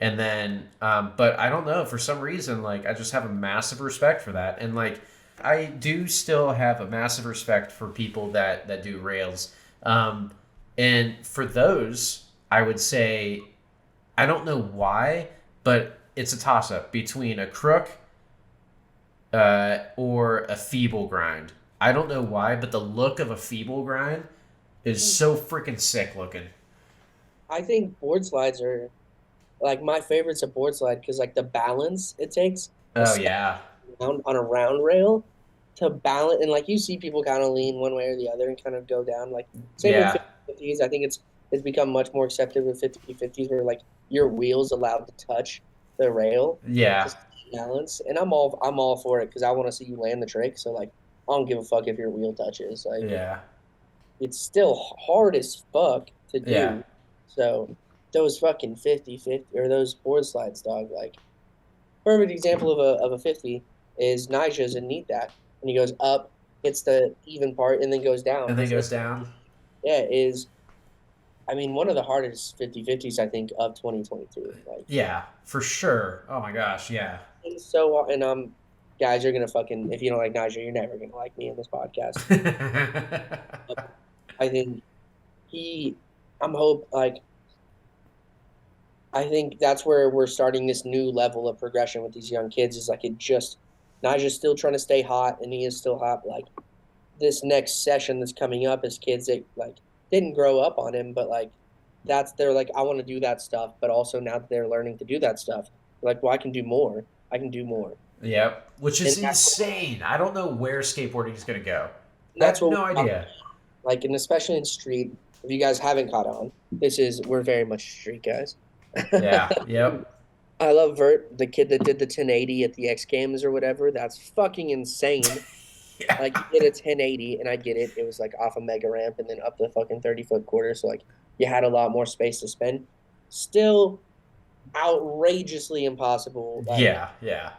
And then, but I don't know, for some reason, like I just have a massive respect for that, and like I do still have a massive respect for people that do rails. And for those, I would say I don't know why, but it's a toss up between a crook or a feeble grind. I don't know why, but the look of a feeble grind is so freaking sick looking. I think board slides are like my favorites of board slide because like the balance it takes, Oh especially yeah, on a round rail, to balance and like you see people kind of lean one way or the other and kind of go down. Like same with yeah, 50s. I think it's become much more accepted with 50/50s where like your wheels allowed to touch the rail yeah, to balance. And I'm all for it because I want to see you land the trick. So like I don't give a fuck if your wheel touches. Like yeah. it's still hard as fuck to Yeah. do. So those fucking 50-50 or those board slides, dog, like perfect example of a 50 is Nigel's and need that. And he goes up, hits the even part, and then goes down. And then His goes down. yeah is I mean one of the hardest 50-50s I think of 2022. Like Yeah, for sure. Oh my gosh, yeah. it's so and guys, you're gonna fucking if you don't like Nigel, you're never gonna like me in this podcast. I think he I'm hope like I think that's where we're starting this new level of progression with these young kids. Is like it just Nigel's still trying to stay hot, and he is still hot. Like this next session that's coming up is kids that like didn't grow up on him, but like that's they're like I want to do that stuff, but also now that they're learning to do that stuff, they're like well I can do more. I can do more, Yep. Which and is insane. I don't know where skateboarding is going to go. I that's have what no idea. like, and especially in street. If you guys haven't caught on, we're very much street guys. Yeah. Yep. I love Vert, the kid that did the 1080 at the X Games or whatever. That's fucking insane. Like Yeah. he did a 1080, and I get it. It was like off a mega ramp and then up the fucking 30-foot quarter. So like you had a lot more space to spend. Still outrageously impossible. Like Yeah. Yeah.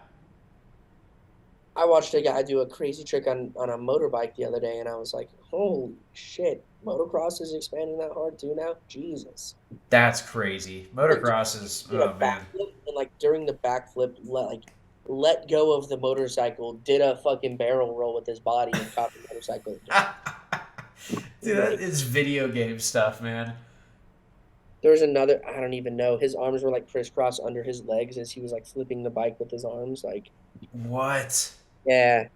I watched a guy do a crazy trick on a motorbike the other day, and I was like, holy shit, motocross is expanding that hard too now. Jesus. That's crazy. Motocross is, Did a oh man. backflip and like during the backflip let go of the motorcycle, did a fucking barrel roll with his body and caught the motorcycle again. Dude, that is video game stuff, man. There was another I don't even know. His arms were like crisscross under his legs as he was like flipping the bike with his arms. Like What? yeah,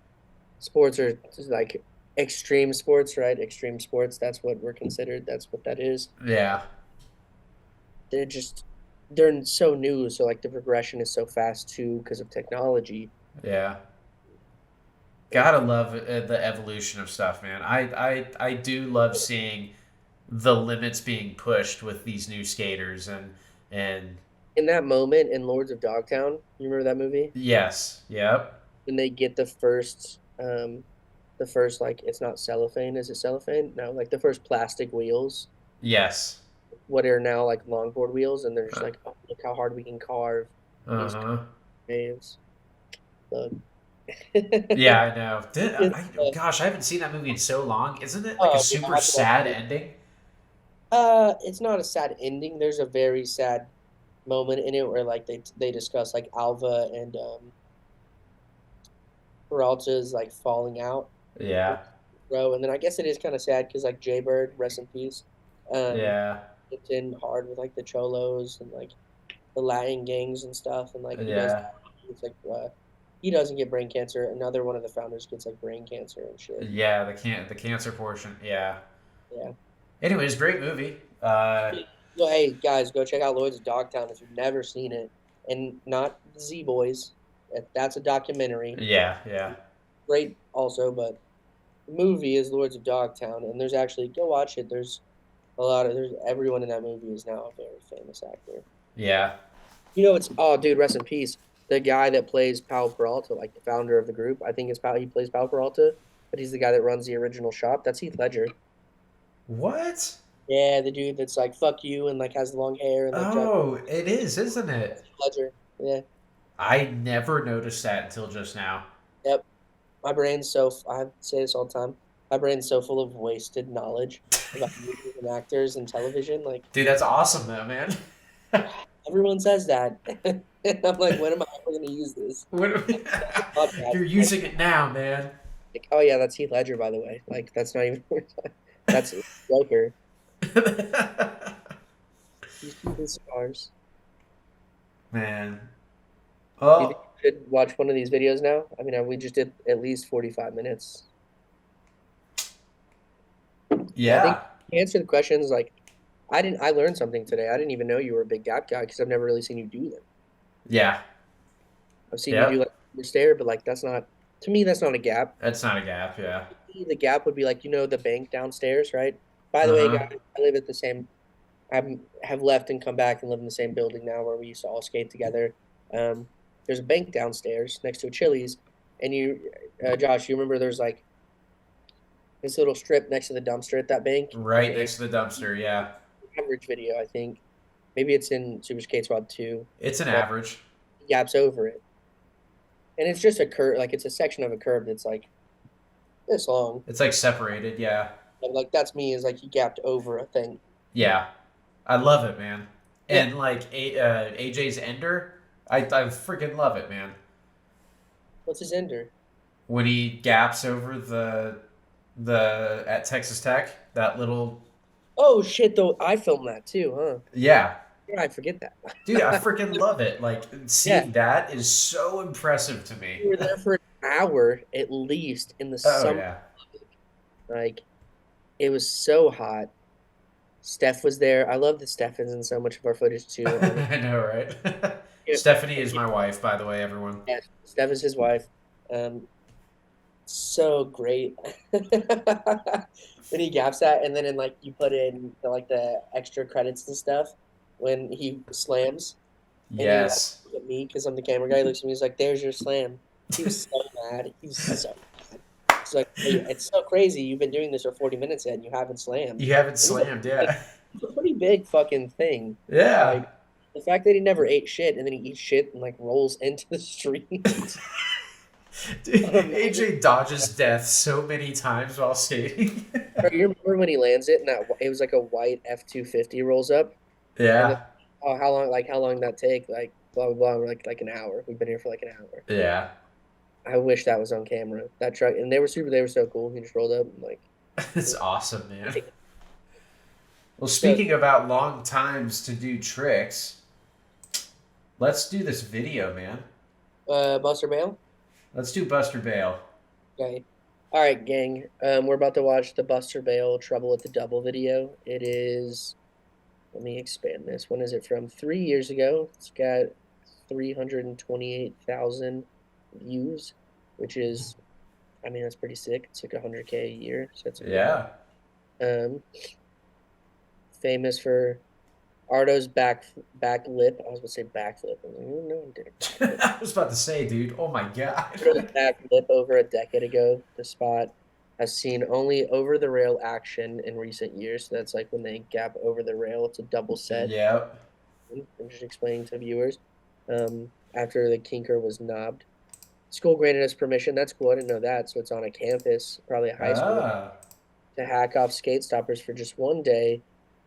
sports are just like extreme sports, right? Extreme sports. That's what we're considered. That's what that is. Yeah. They're just they're so new, so like the progression is so fast too because of technology. Yeah. Gotta love the evolution of stuff, man. I do love seeing the limits being pushed with these new skaters and In that moment in Lords of Dogtown, you remember that movie? yes, yep, When they get the first like it's not cellophane, is it cellophane? No, like the first plastic wheels, yes, what are now like longboard wheels, and they're just uh like, oh, look how hard we can carve these huh, waves. Look. yeah, I know. It's, Gosh, I haven't seen that movie in so long. Isn't it like a oh, dude, I super have to watch sad it. ending? It's not a sad ending. There's a very sad moment in it where like they discuss like Alva and Peralta's like falling out, Yeah, bro. And then I guess it is kind of sad because like Jaybird, rest in peace, um, yeah, it's in hard with like the cholos and like the Latin gangs and stuff, and like he does. yeah, It's like he doesn't get brain cancer. Another one of the founders gets like brain cancer and shit. yeah. The cancer portion. Yeah. Yeah. Anyways, great movie. So hey guys, go check out Lloyd's of Dogtown if you've never seen it, and not Z Boys. That's a documentary. Yeah, yeah, Great also, but the movie is Lords of Dogtown, and there's actually go watch it. There's everyone in that movie is now a very famous actor. yeah. It's oh dude, rest in peace. The guy that plays Pau Peralta, like the founder of the group, I think it's Pau. He plays Pau Peralta, but he's the guy that runs the original shop. That's Heath Ledger. What? Yeah, the dude that's like fuck you and like has long hair and like Oh, it is, isn't it? Heath Ledger. Yeah. I never noticed that until just now. Yep. My brain's so I say this all the time. My brain's so full of wasted knowledge about movies and actors and television. Like Dude, that's awesome though, man. everyone says that, and I'm like, when am I ever going to use this? What- Podcast. You're using it now, man. Like, oh yeah, that's Heath Ledger, by the way. Like that's not even. That's Joker. These people stars. Man. Do you think Oh, we should watch one of these videos now? I mean, we just did at least 45 minutes. I think yeah. to answer the questions, like I learned something today. I didn't even know you were a big gap guy because I've never really seen you do them. Yeah. I've seen you do Yep. like the stair, but like that's not to me. That's not a gap. That's not a gap, yeah. The gap would be like the bank downstairs, right? By the way, Uh-huh. guys, I live at the same. I have left and come back and live in the same building now where we used to all skate together. Um, there's a bank downstairs next to a Chili's, and Josh, you remember this little strip next to the dumpster at that bank. And Right it next to the dumpster. Yeah, average video, I think. Maybe it's in Super Skate Squad 2, it's an but average. he gaps over it. And it's just a curb, like it's a section of a curb that's like this long. It's like separated. Yeah, And like that's me is like he gapped over a thing. yeah. I love it, man. Yeah. And like AJ's ender, I freaking love it, man. What's his ender? When he gaps over the at Texas Tech, that little Oh shit! Though I filmed that too, huh? yeah, Yeah, I forget dude, I that. freaking love it. Like Yeah, seeing that is so impressive to me. we were there for an hour at least in the Oh summer. yeah, Like it was so hot. Steph was there. I love that Steph is in so much of our footage too. I know, right? Yeah, Stephanie is my wife, by the way, everyone. yeah, Steph is his wife. So great when he gaps that, and then in like you put in the extra credits and stuff when he slams, and he like Yes. look at me because I'm the camera guy. He looks at me, he's like, "There's your slam." He was so mad. He was so mad. It's like, hey, it's so crazy. You've been doing this for 40 minutes yet, and you haven't slammed. You haven't And slammed, like, yeah. it's a pretty big fucking thing. Yeah. Like the fact that he never ate shit and then he eats shit and like rolls into the street. Dude, AJ dodges death so many times while skating. Bro, you remember when he lands it and that it was like a white F-250 rolls up and then Yeah. oh how long that take like blah blah blah, we're like an hour. We've been here for like an hour. Yeah. I wish that was on camera. That truck and they were so cool. He just rolled up and like It's awesome, man. Well, so speaking about long times to do tricks, let's do this video, man. Buster Bale. Let's do Buster Bale. Okay. All right, gang. We're about to watch the Buster Bale Trouble at the Double video. It is. Let me expand this. When is it from? 3 years ago. It's got 328,000 views, which is, I mean, that's pretty sick. It's like 100K a year, so it's a good Yeah. one. Famous for Ardo's back lip. I was gonna say backflip. I was like, oh, no one did a backflip. I was about to say, dude, oh my Ardo's god. back lip over a decade ago. The spot has seen only over the rail action in recent years. So that's like when they gap over the rail. It's a double set. Yep. I'm just explaining to viewers. After the kinker was knobbed. School granted us permission. That's cool. I didn't know that. So it's on a campus, probably a high school, Ah. to hack off skate stoppers for just one day,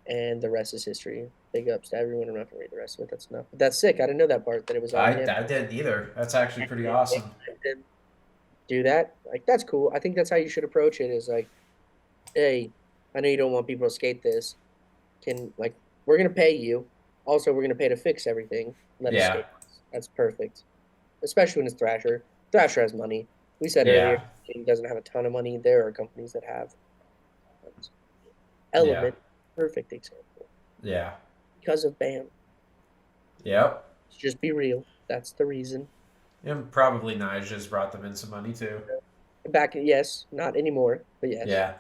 and the rest is history. Big ups to everyone. I'm not gonna read the rest of it. That's enough. But that's sick. I didn't know that part that it was on campus. I didn't either. That's actually pretty awesome. Do that. Like that's cool. I think that's how you should approach it. Is like, hey, I know you don't want people to skate this. Can like we're gonna pay you. Also, we're gonna pay to fix everything. Let us Yeah. skate. That's perfect. Especially when it's Thrasher. Thrasher has money. We said Yeah. earlier he doesn't have a ton of money. There are companies that have. Yeah. Element, perfect example. Yeah. Because of BAM. Yep. Just be real. That's the reason. And probably Nige just brought them in some money too. Back, yes, not anymore, but yes. Yeah.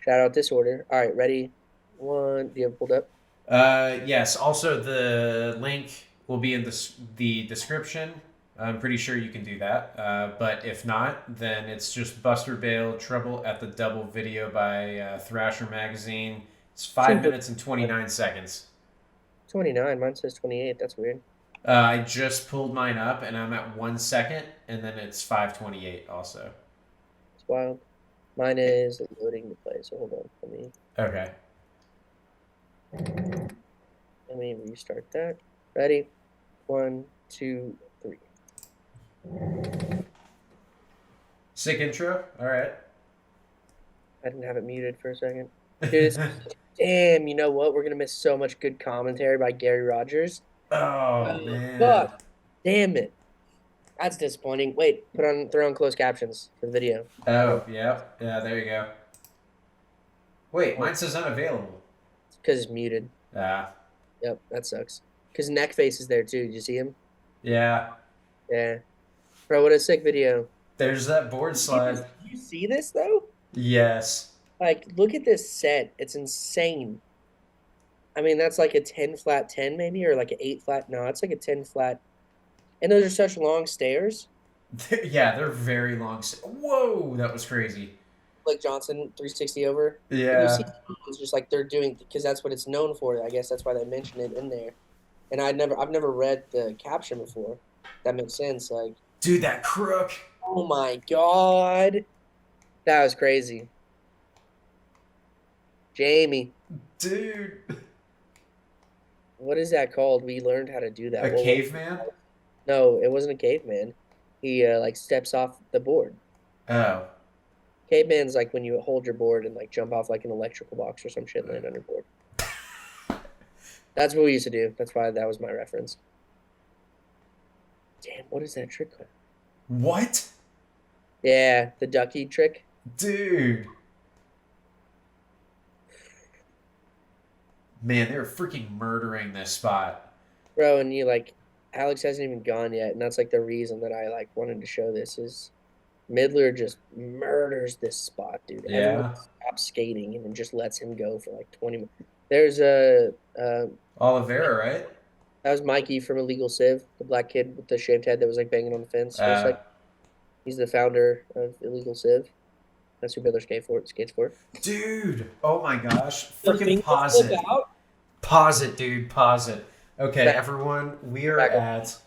Shout out Disorder. All right, ready? One. Do you have it pulled up? Yes. Also, the link will be in the description. I'm pretty sure you can do that. But if not, then it's just Buster Bale Trouble at the Double video by Thrasher Magazine. It's 5 minutes and 29 seconds. 29. Mine says 28. That's weird. I just pulled mine up and I'm at 1 second, and then it's 5:28 also. It's wild. Mine is loading to play, so hold on. Okay. Let me restart that. Ready? 1, 2, 3. Sick intro. All right. I didn't have it muted for a second. Dude, damn, you know what? We're gonna miss so much good commentary by Gary Rogers. Oh man. Fuck. Damn it. That's disappointing. Wait, throw on closed captions for the video. Oh yeah. Yeah. There you go. Wait, mine says unavailable. Because it's muted. Ah. Yep, that sucks. Because Neckface is there too. Did you see him? Yeah. Yeah. Bro, what a sick video. There's that board slide. Did you see this though? Yes. Like, look at this set. It's insane. I mean, that's like a 10 flat 10 maybe, or like an 8 flat. No, it's like a 10 flat. And those are such long stairs. Yeah, they're very long. Whoa, that was crazy. Blake Johnson 360 over. And you see Yeah. it's just like they're doing because that's what it's known for. I guess that's why they mention it in there. And I've never read the caption before. That makes sense. Like, Dude, that crook. oh my God. That was crazy. Jamie, Dude. what is that called? We learned how to do that. A What was caveman? no, it wasn't a caveman. He like steps off the board. Oh. Caveman's like when you hold your board and like jump off like an electrical box or some shit and land on your board. That's what we used to do. That's why that was my reference. Damn, what is that trick called? What? Yeah, the ducky trick. Dude. Man, they're freaking murdering this spot. Bro, and you like Alex hasn't even gone yet, and that's like the reason that I like wanted to show this is Midler just murders this spot, dude. Everyone Yeah. stops skating and then just lets him go for like 20 minutes. There's a Oliveira, right? that was Mikey from Illegal Civ, the black kid with the shaved head that was like banging on the fence for a Uh, sec. He's the founder of Illegal Civ. That's who Midler skates for. dude. Oh my gosh. The Freaking finger pause flip it. out. Pause it, dude. Pause it. Okay, Back, everyone, we are back up. at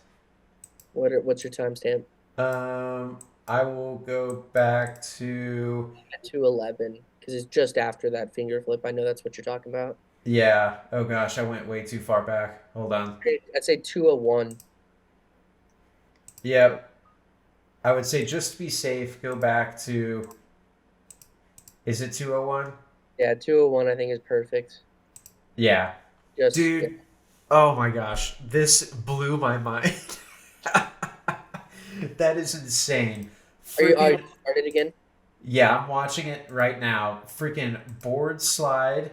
What's your timestamp? I will go back to 2:11 because it's just after that finger flip. I know that's what you're talking about. yeah. Oh gosh, I went way too far back. Hold on. I'd say 2:01. Yeah, I would say just to be safe, go back to is it 201? Yeah, 2:01 I think is perfect. Yeah. Just yeah. Dude, oh my gosh. This blew my mind. That is insane. Are you Freaking started again? yeah, I'm watching it right now. Freaking board slide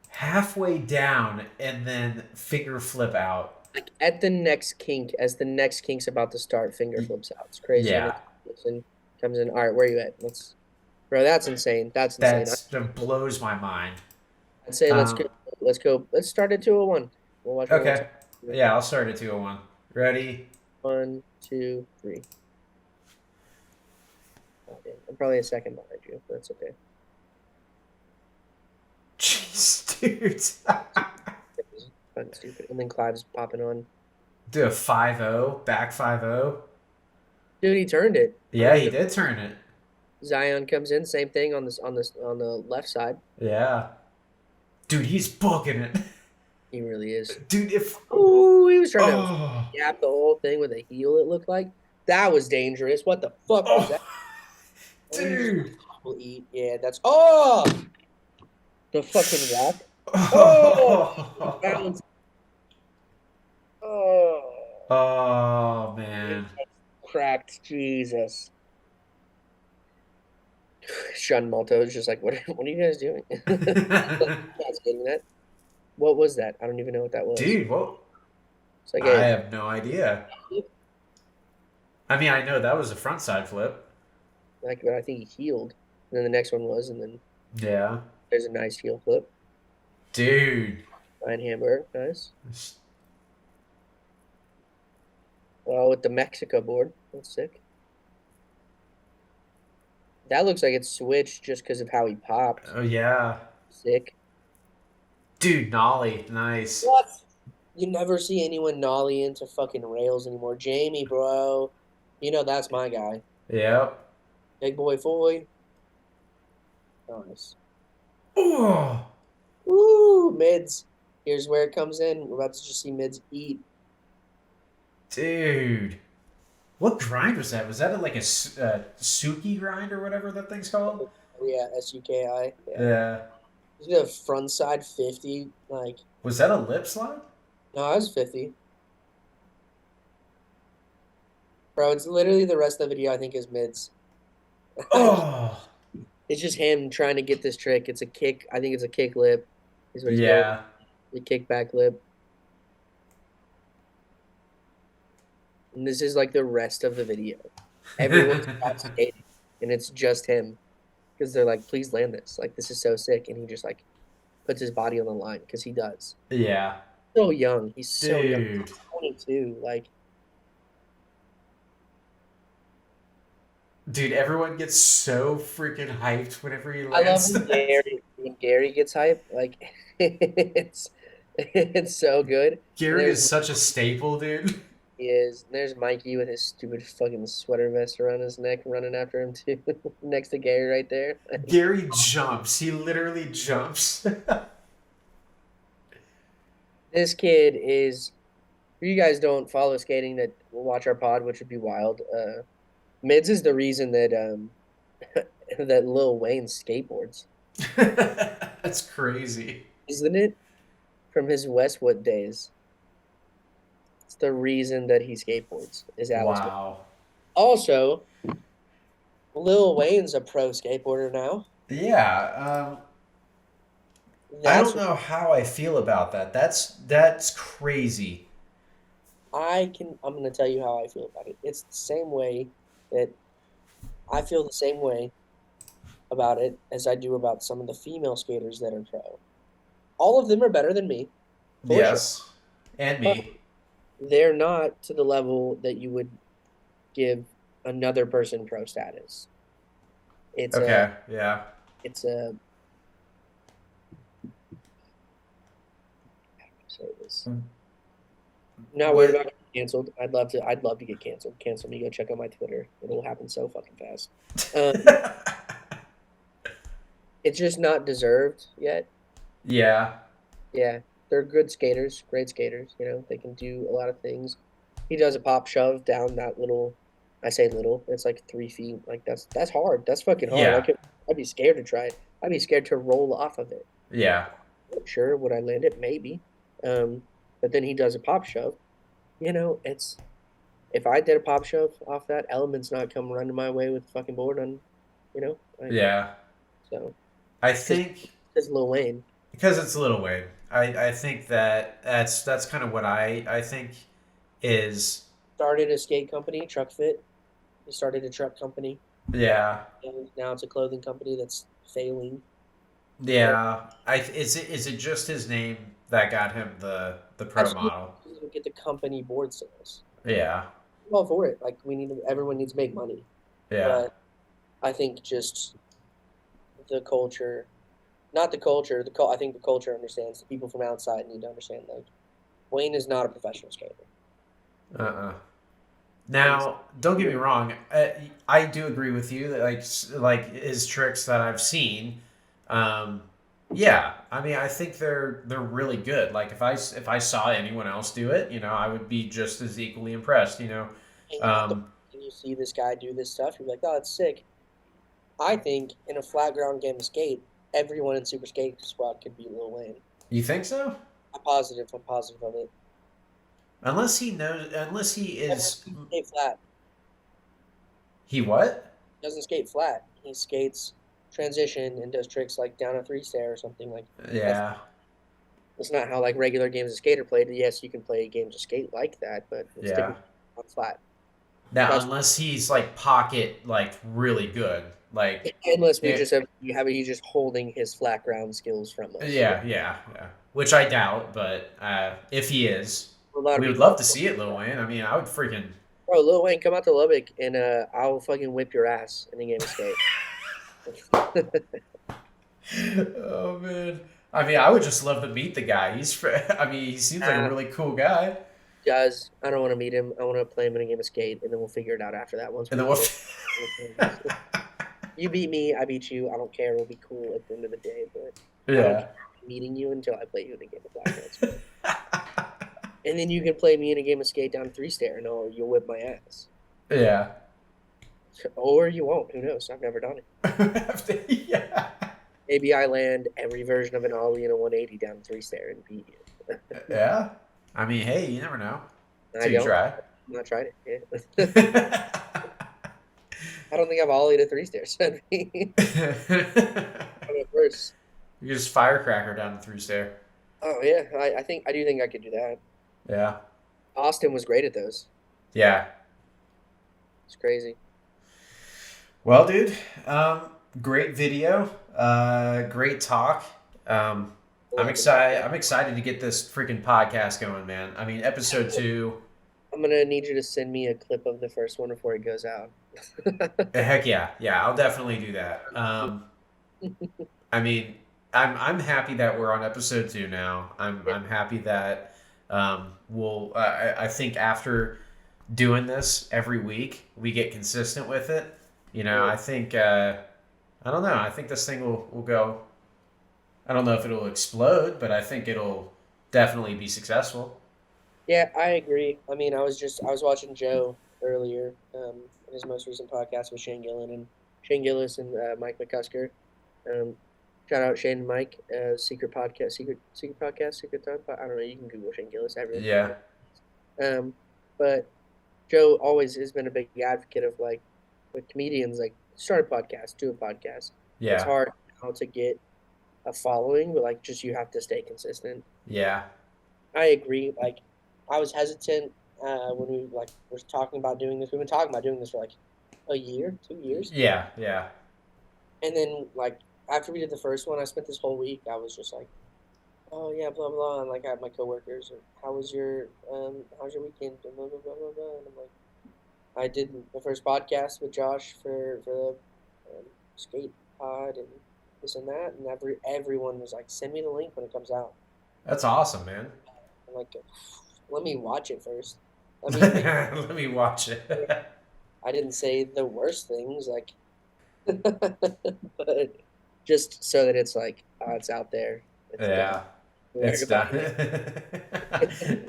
halfway down and then finger flip out. Like at the next kink, as the next kink's about to start, finger Y- flips out. It's crazy. And Yeah, it comes in. All right, where are you at? Bro, that's insane. That's insane. that blows my mind. I'd say let's go. Um, Let's go. Let's start at 2:01. We'll watch one more okay. time. Yeah, I'll start at 201. Ready? 1, 2, 3. Okay. I'm probably a second behind you, but that's okay. Jeez, dude. Fucking stupid. And then Clive's popping on. Do a 5-0, back 5-0. Dude, he turned it. Yeah, he did turn it. Zion comes in, same thing on on the left side. Yeah. Dude, he's booking it. He really is. Dude, if Oh, he was trying to oh, gap the whole thing with a heel. It looked like that was dangerous. What the fuck was that? oh, dude. Will eat. Yeah, that's the fucking rock. Oh, bounce. Oh, Oh man. cracked. Jesus. Sean Malto is just like, what are you guys doing? That's getting that. What was that? I don't even know what that was. Dude, what? It's like I a have no idea. I mean, I know that was a front side flip. like I think he healed. And then the next one was, and then Yeah. there's a nice heel flip. Dude. Ryan Hamburg, nice. Oh, with the Mexico board. That's sick. That looks like it's switched just because of how he popped. Oh yeah. Sick. Dude, Nolly, nice. What? You never see anyone nollie into fucking rails anymore. Jamie, bro. You know that's my guy. Yep. Big boy Foy. Nice. Oh, Ooh, mids. Here's where it comes in. We're about to just see mids eat. dude. What grind was that? Was that like a Suki grind or whatever that thing's called? Oh, yeah, SUKI. Yeah. Yeah. Is it a front side 50? Like, Was that a lip slide? no, I was 50. Bro, it's literally the rest of the video I think is mids. Oh, It's just him trying to get this trick. It's a kick. I think it's a kick lip. Is what he's going. yeah. The kickback lip. And this is like the rest of the video. Everyone's out skating, and it's just him. Because they're like, please land this. Like, this is so sick. And he just like puts his body on the line because he does. Yeah. So young. He's so young. Dude. He's 22. Like, Dude, everyone gets so freaking hyped whenever he I love lands. when Gary gets hype. Like it's so good. And Gary there's is such a staple, dude. he is. There's Mikey with his stupid fucking sweater vest around his neck, running after him too, next to Gary right there. Gary jumps. He literally jumps. This kid is. If you guys don't follow skating, that will watch our pod, which would be wild. Mids is the reason that that Lil Wayne skateboards, That's crazy. isn't it? From his Westwood days, it's the reason that he skateboards. Is Alex. Wow. Also, Lil Wayne's a pro skateboarder now. Yeah. I That's don't know how I feel about that. That's crazy. I'm gonna tell you how I feel about it. It's the same way that I feel the same way about it as I do about some of the female skaters that are pro. All of them are better than me, for sure. Yes. And But me. they're not to the level that you would give another person pro status. It's a Okay. Yeah. it's a how do I say this? Not worried What? about getting canceled. I'd love to get canceled. Cancel me. Go check out my Twitter. It'll happen so fucking fast. Um, it's just not deserved yet. Yeah. Yeah, they're good skaters, great skaters. You know, they can do a lot of things. He does a pop shove down that little. I say little. It's like 3 feet. Like that's hard. That's fucking hard. Yeah. I'd be scared to try it. I'd be scared to roll off of it. Yeah. Sure, would I land it? Maybe. Um, but then he does a pop shove. You know, it's if I did a pop shove off that, Element's not come running my way with a fucking board on. You know, like Yeah. so. I Because think it's Lil Wayne. because it's Little Wayne. I think that's kind of what I think is Started a skate company, Truck Fit. He started a truck company. yeah. And now it's a clothing company that's failing. But Yeah. Is it just his name that got him the pro absolutely, model? he doesn't get the company board sales. Yeah. I'm all for it. Like everyone needs to make money. Yeah. But I think just the culture, not the culture. I think the culture understands. The people from outside need to understand. Like Wayne is not a professional skater. Uh-uh. He's Now, don't get me wrong. I do agree with you that like his tricks that I've seen. Um, yeah, I mean, I think they're really good. Like if I saw anyone else do it, I would be just as equally impressed. Um, and you see this guy do this stuff. You're like, oh, it's sick. I think in a flat ground game of skate, everyone in Super Skate Squad could beat Lil Wayne. you think so? I'm positive. I'm positive of it. Unless he is, He skate flat. he what? He doesn't skate flat. He skates transition and does tricks like down a three stair or something like. That's Yeah, It's not how like regular games of skate are played. Yes, you can play games of skate like that, but it's yeah. typically on flat. Now, That's unless he's like pocket like really good, like unless we it, just have you have he's just holding his flat ground skills from us. yeah, yeah, yeah. Which I doubt, but if he is, A lot of we would people, love to see it, Lil Wayne. I mean, I would freaking. bro, Lil Wayne, come out to Lubbock and I'll fucking whip your ass in a game of skate. Oh man. I mean, I would just love to meet the guy. I mean, he seems like a uh, really cool guy. Guys, I don't want to meet him. I want to play him in a game of skate, and then we'll figure it out after that. Once And we then we'll. play, you beat me, I beat you. I don't care. We'll be cool at the end of the day, but I don't Yeah. care meeting you until I play you in a game of blackouts. And then you can play me in a game of skate down three stair, and you'll whip my ass, Yeah. or you won't. Who knows? I've never done it. Yeah. Maybe I land every version of an ollie and a 180 down three stair and beat you. Yeah. I mean, hey, you never know. I Till you don't. try. I'm not tried it. Yeah. You I don't think I've ollied a three stair. So I'd be first. just firecracker down the through stair. Oh yeah, I do think I could do that. Yeah. Austin was great at those. Yeah. It's crazy. Well, dude, great video. Great talk. I'm excited. I'm excited to get this freaking podcast going, man. I mean, episode 2. I'm gonna need you to send me a clip of the first one before it goes out. Heck yeah, yeah, I'll definitely do that. I mean, I'm happy that we're on episode 2 now. I'm happy that I think after doing this every week, we get consistent with it. I think I don't know. I think this thing will go. I don't know if it'll explode, but I think it'll definitely be successful. Yeah, I agree. I mean, I was watching Joe earlier, his most recent podcast with Shane Gillen and Shane Gillis and Mike McCusker. Um, Shout out Shane and Mike, secret podcast, secret podcast, secret time. I don't know. You can Google Shane Gillis. Everyone can find Yeah, it. But Joe always has been a big advocate of like with comedians, like start a podcast, do a podcast. It's yeah, hard how to get a following, but like just you have to stay consistent. yeah, I agree. Like, I was hesitant when we like were talking about doing this. We've been talking about doing this for like a year, 2 years, yeah, yeah, and then like after we did the first one, I spent this whole week. I was just like, oh yeah, blah blah, and like I had my coworkers, how's your weekend, and blah blah blah blah blah, and I'm like, I did the first podcast with Josh for the skate pod and this and that, and everyone was like, send me the link when it comes out. that's awesome, man. I'm like, let me watch it first. Let me make Let me watch sure it. I didn't say the worst things, like, but just so that it's like, oh, it's out there. It's done. Yeah, it's done. Everybody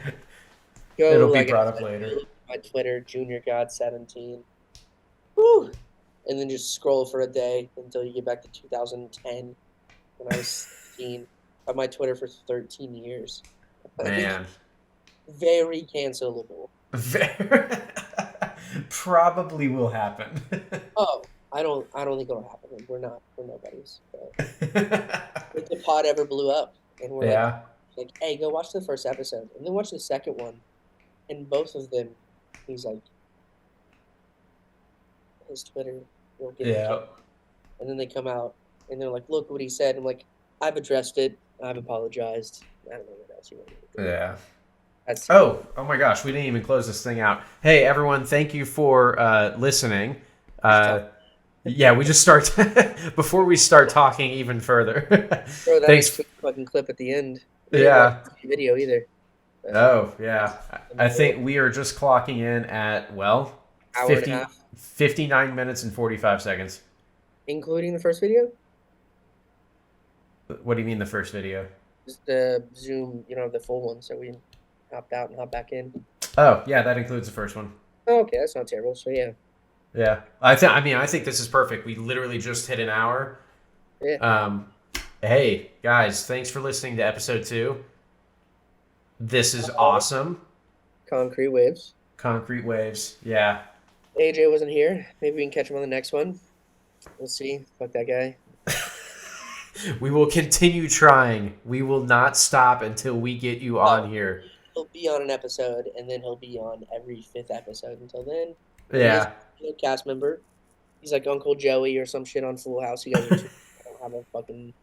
go, It'll be like I brought up said, go later. look at my Twitter, Junior God 17. Woo! And then just scroll for a day until you get back to 2010 when I was 16. I had my Twitter for 13 years. Like, Man. very cancelable. Probably will happen. Oh, I don't think it'll happen. We're nobodies. But if the pod ever blew up and we're Yeah. like, hey, go watch the first episode and then watch the second one, and both of them, he's like, his Twitter will get him Yeah. killed. And then they come out and they're like, look what he said. I'm like, I've addressed it. I've apologized. I don't know what else you want me to do. Yeah. That's Oh my gosh, we didn't even close this thing out. Hey, everyone, thank you for listening. just tough. Yeah, we just start before we start talking even further. Throw that Thanks. quick fucking clip at the end. We didn't Yeah. watch the video either. Oh, yeah. I think we are just clocking in at, well, Hour and a 50, half, 59 minutes and 45 seconds. including the first video. What do you mean the first video? Just the Zoom, the full one. So we hopped out and hopped back in. Oh, yeah, that includes the first one. Oh, okay, that's not terrible. So yeah, Yeah. I think this is perfect. We literally just hit an hour. yeah. Hey, guys, thanks for listening to episode 2. This is awesome. Concrete waves. Concrete waves. Yeah. AJ wasn't here. Maybe we can catch him on the next one. We'll see. Fuck that guy. We will continue trying. We will not stop until we get you on here. He'll be on an episode, and then he'll be on every fifth episode. Until then, Yeah. he's a cast member. He's like Uncle Joey or some shit on Full House. You guys don't have a fucking.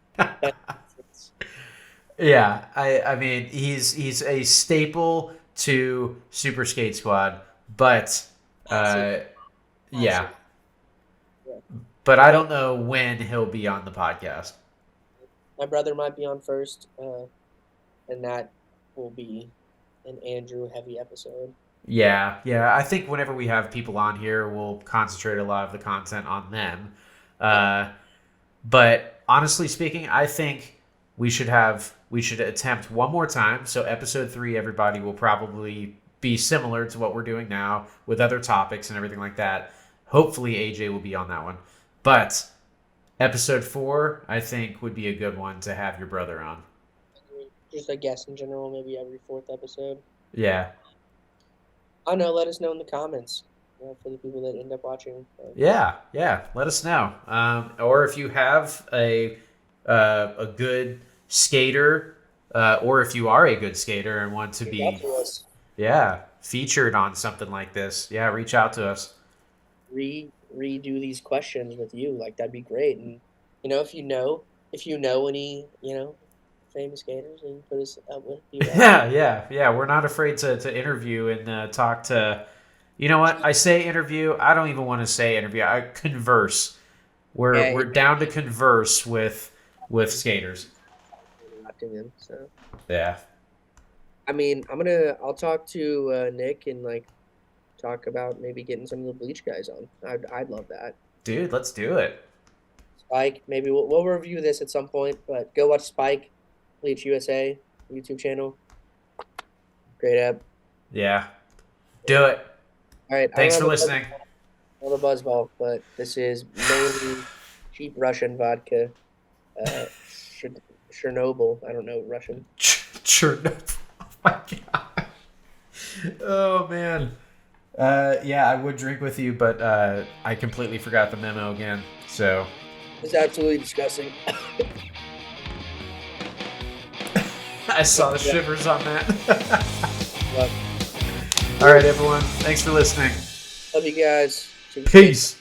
Yeah. I mean, he's a staple to Super Skate Squad, but yeah. Yeah. But I don't know when he'll be on the podcast. My brother might be on first, and that will be an Andrew heavy episode. Yeah, yeah. I think whenever we have people on here, we'll concentrate a lot of the content on them. But honestly speaking, I think we should attempt one more time. So episode 3, everybody will probably be similar to what we're doing now with other topics and everything like that. Hopefully AJ will be on that one. But episode 4, I think, would be a good one to have your brother on. Just a guess in general, maybe every fourth episode. Yeah. I don't know. Let us know in the comments for the people that end up watching. Yeah, yeah. Let us know. Or if you have a good skater, or if you are a good skater and want to Reach out be, to us. yeah, featured on something like this, yeah, reach out to us. Redo these questions with you. Like that'd be great. And if you know any famous skaters and put us up with. Yeah. We're not afraid to interview and talk to. You know what? I say interview. I don't even want to say interview. I converse. Yeah, We're down to converse with skaters. interrupting them. So Yeah. I mean, I'll talk to Nick and like talk about maybe getting some of the Bleach guys on. I'd love that. Dude, let's do it. Spike, maybe we'll review this at some point, but go watch Spike, Bleach USA YouTube channel. Great app. Yeah. Do it. All right. Thanks I for don't have listening. a buzzball, but this is mainly cheap Russian vodka. Uh, Chernobyl. I don't know Russian. Sure. Oh my god. Oh man. Yeah, I would drink with you, but I completely forgot the memo again. So It's absolutely disgusting. I saw the shivers on that. Love, All right, everyone. Thanks for listening. love you guys. Peace.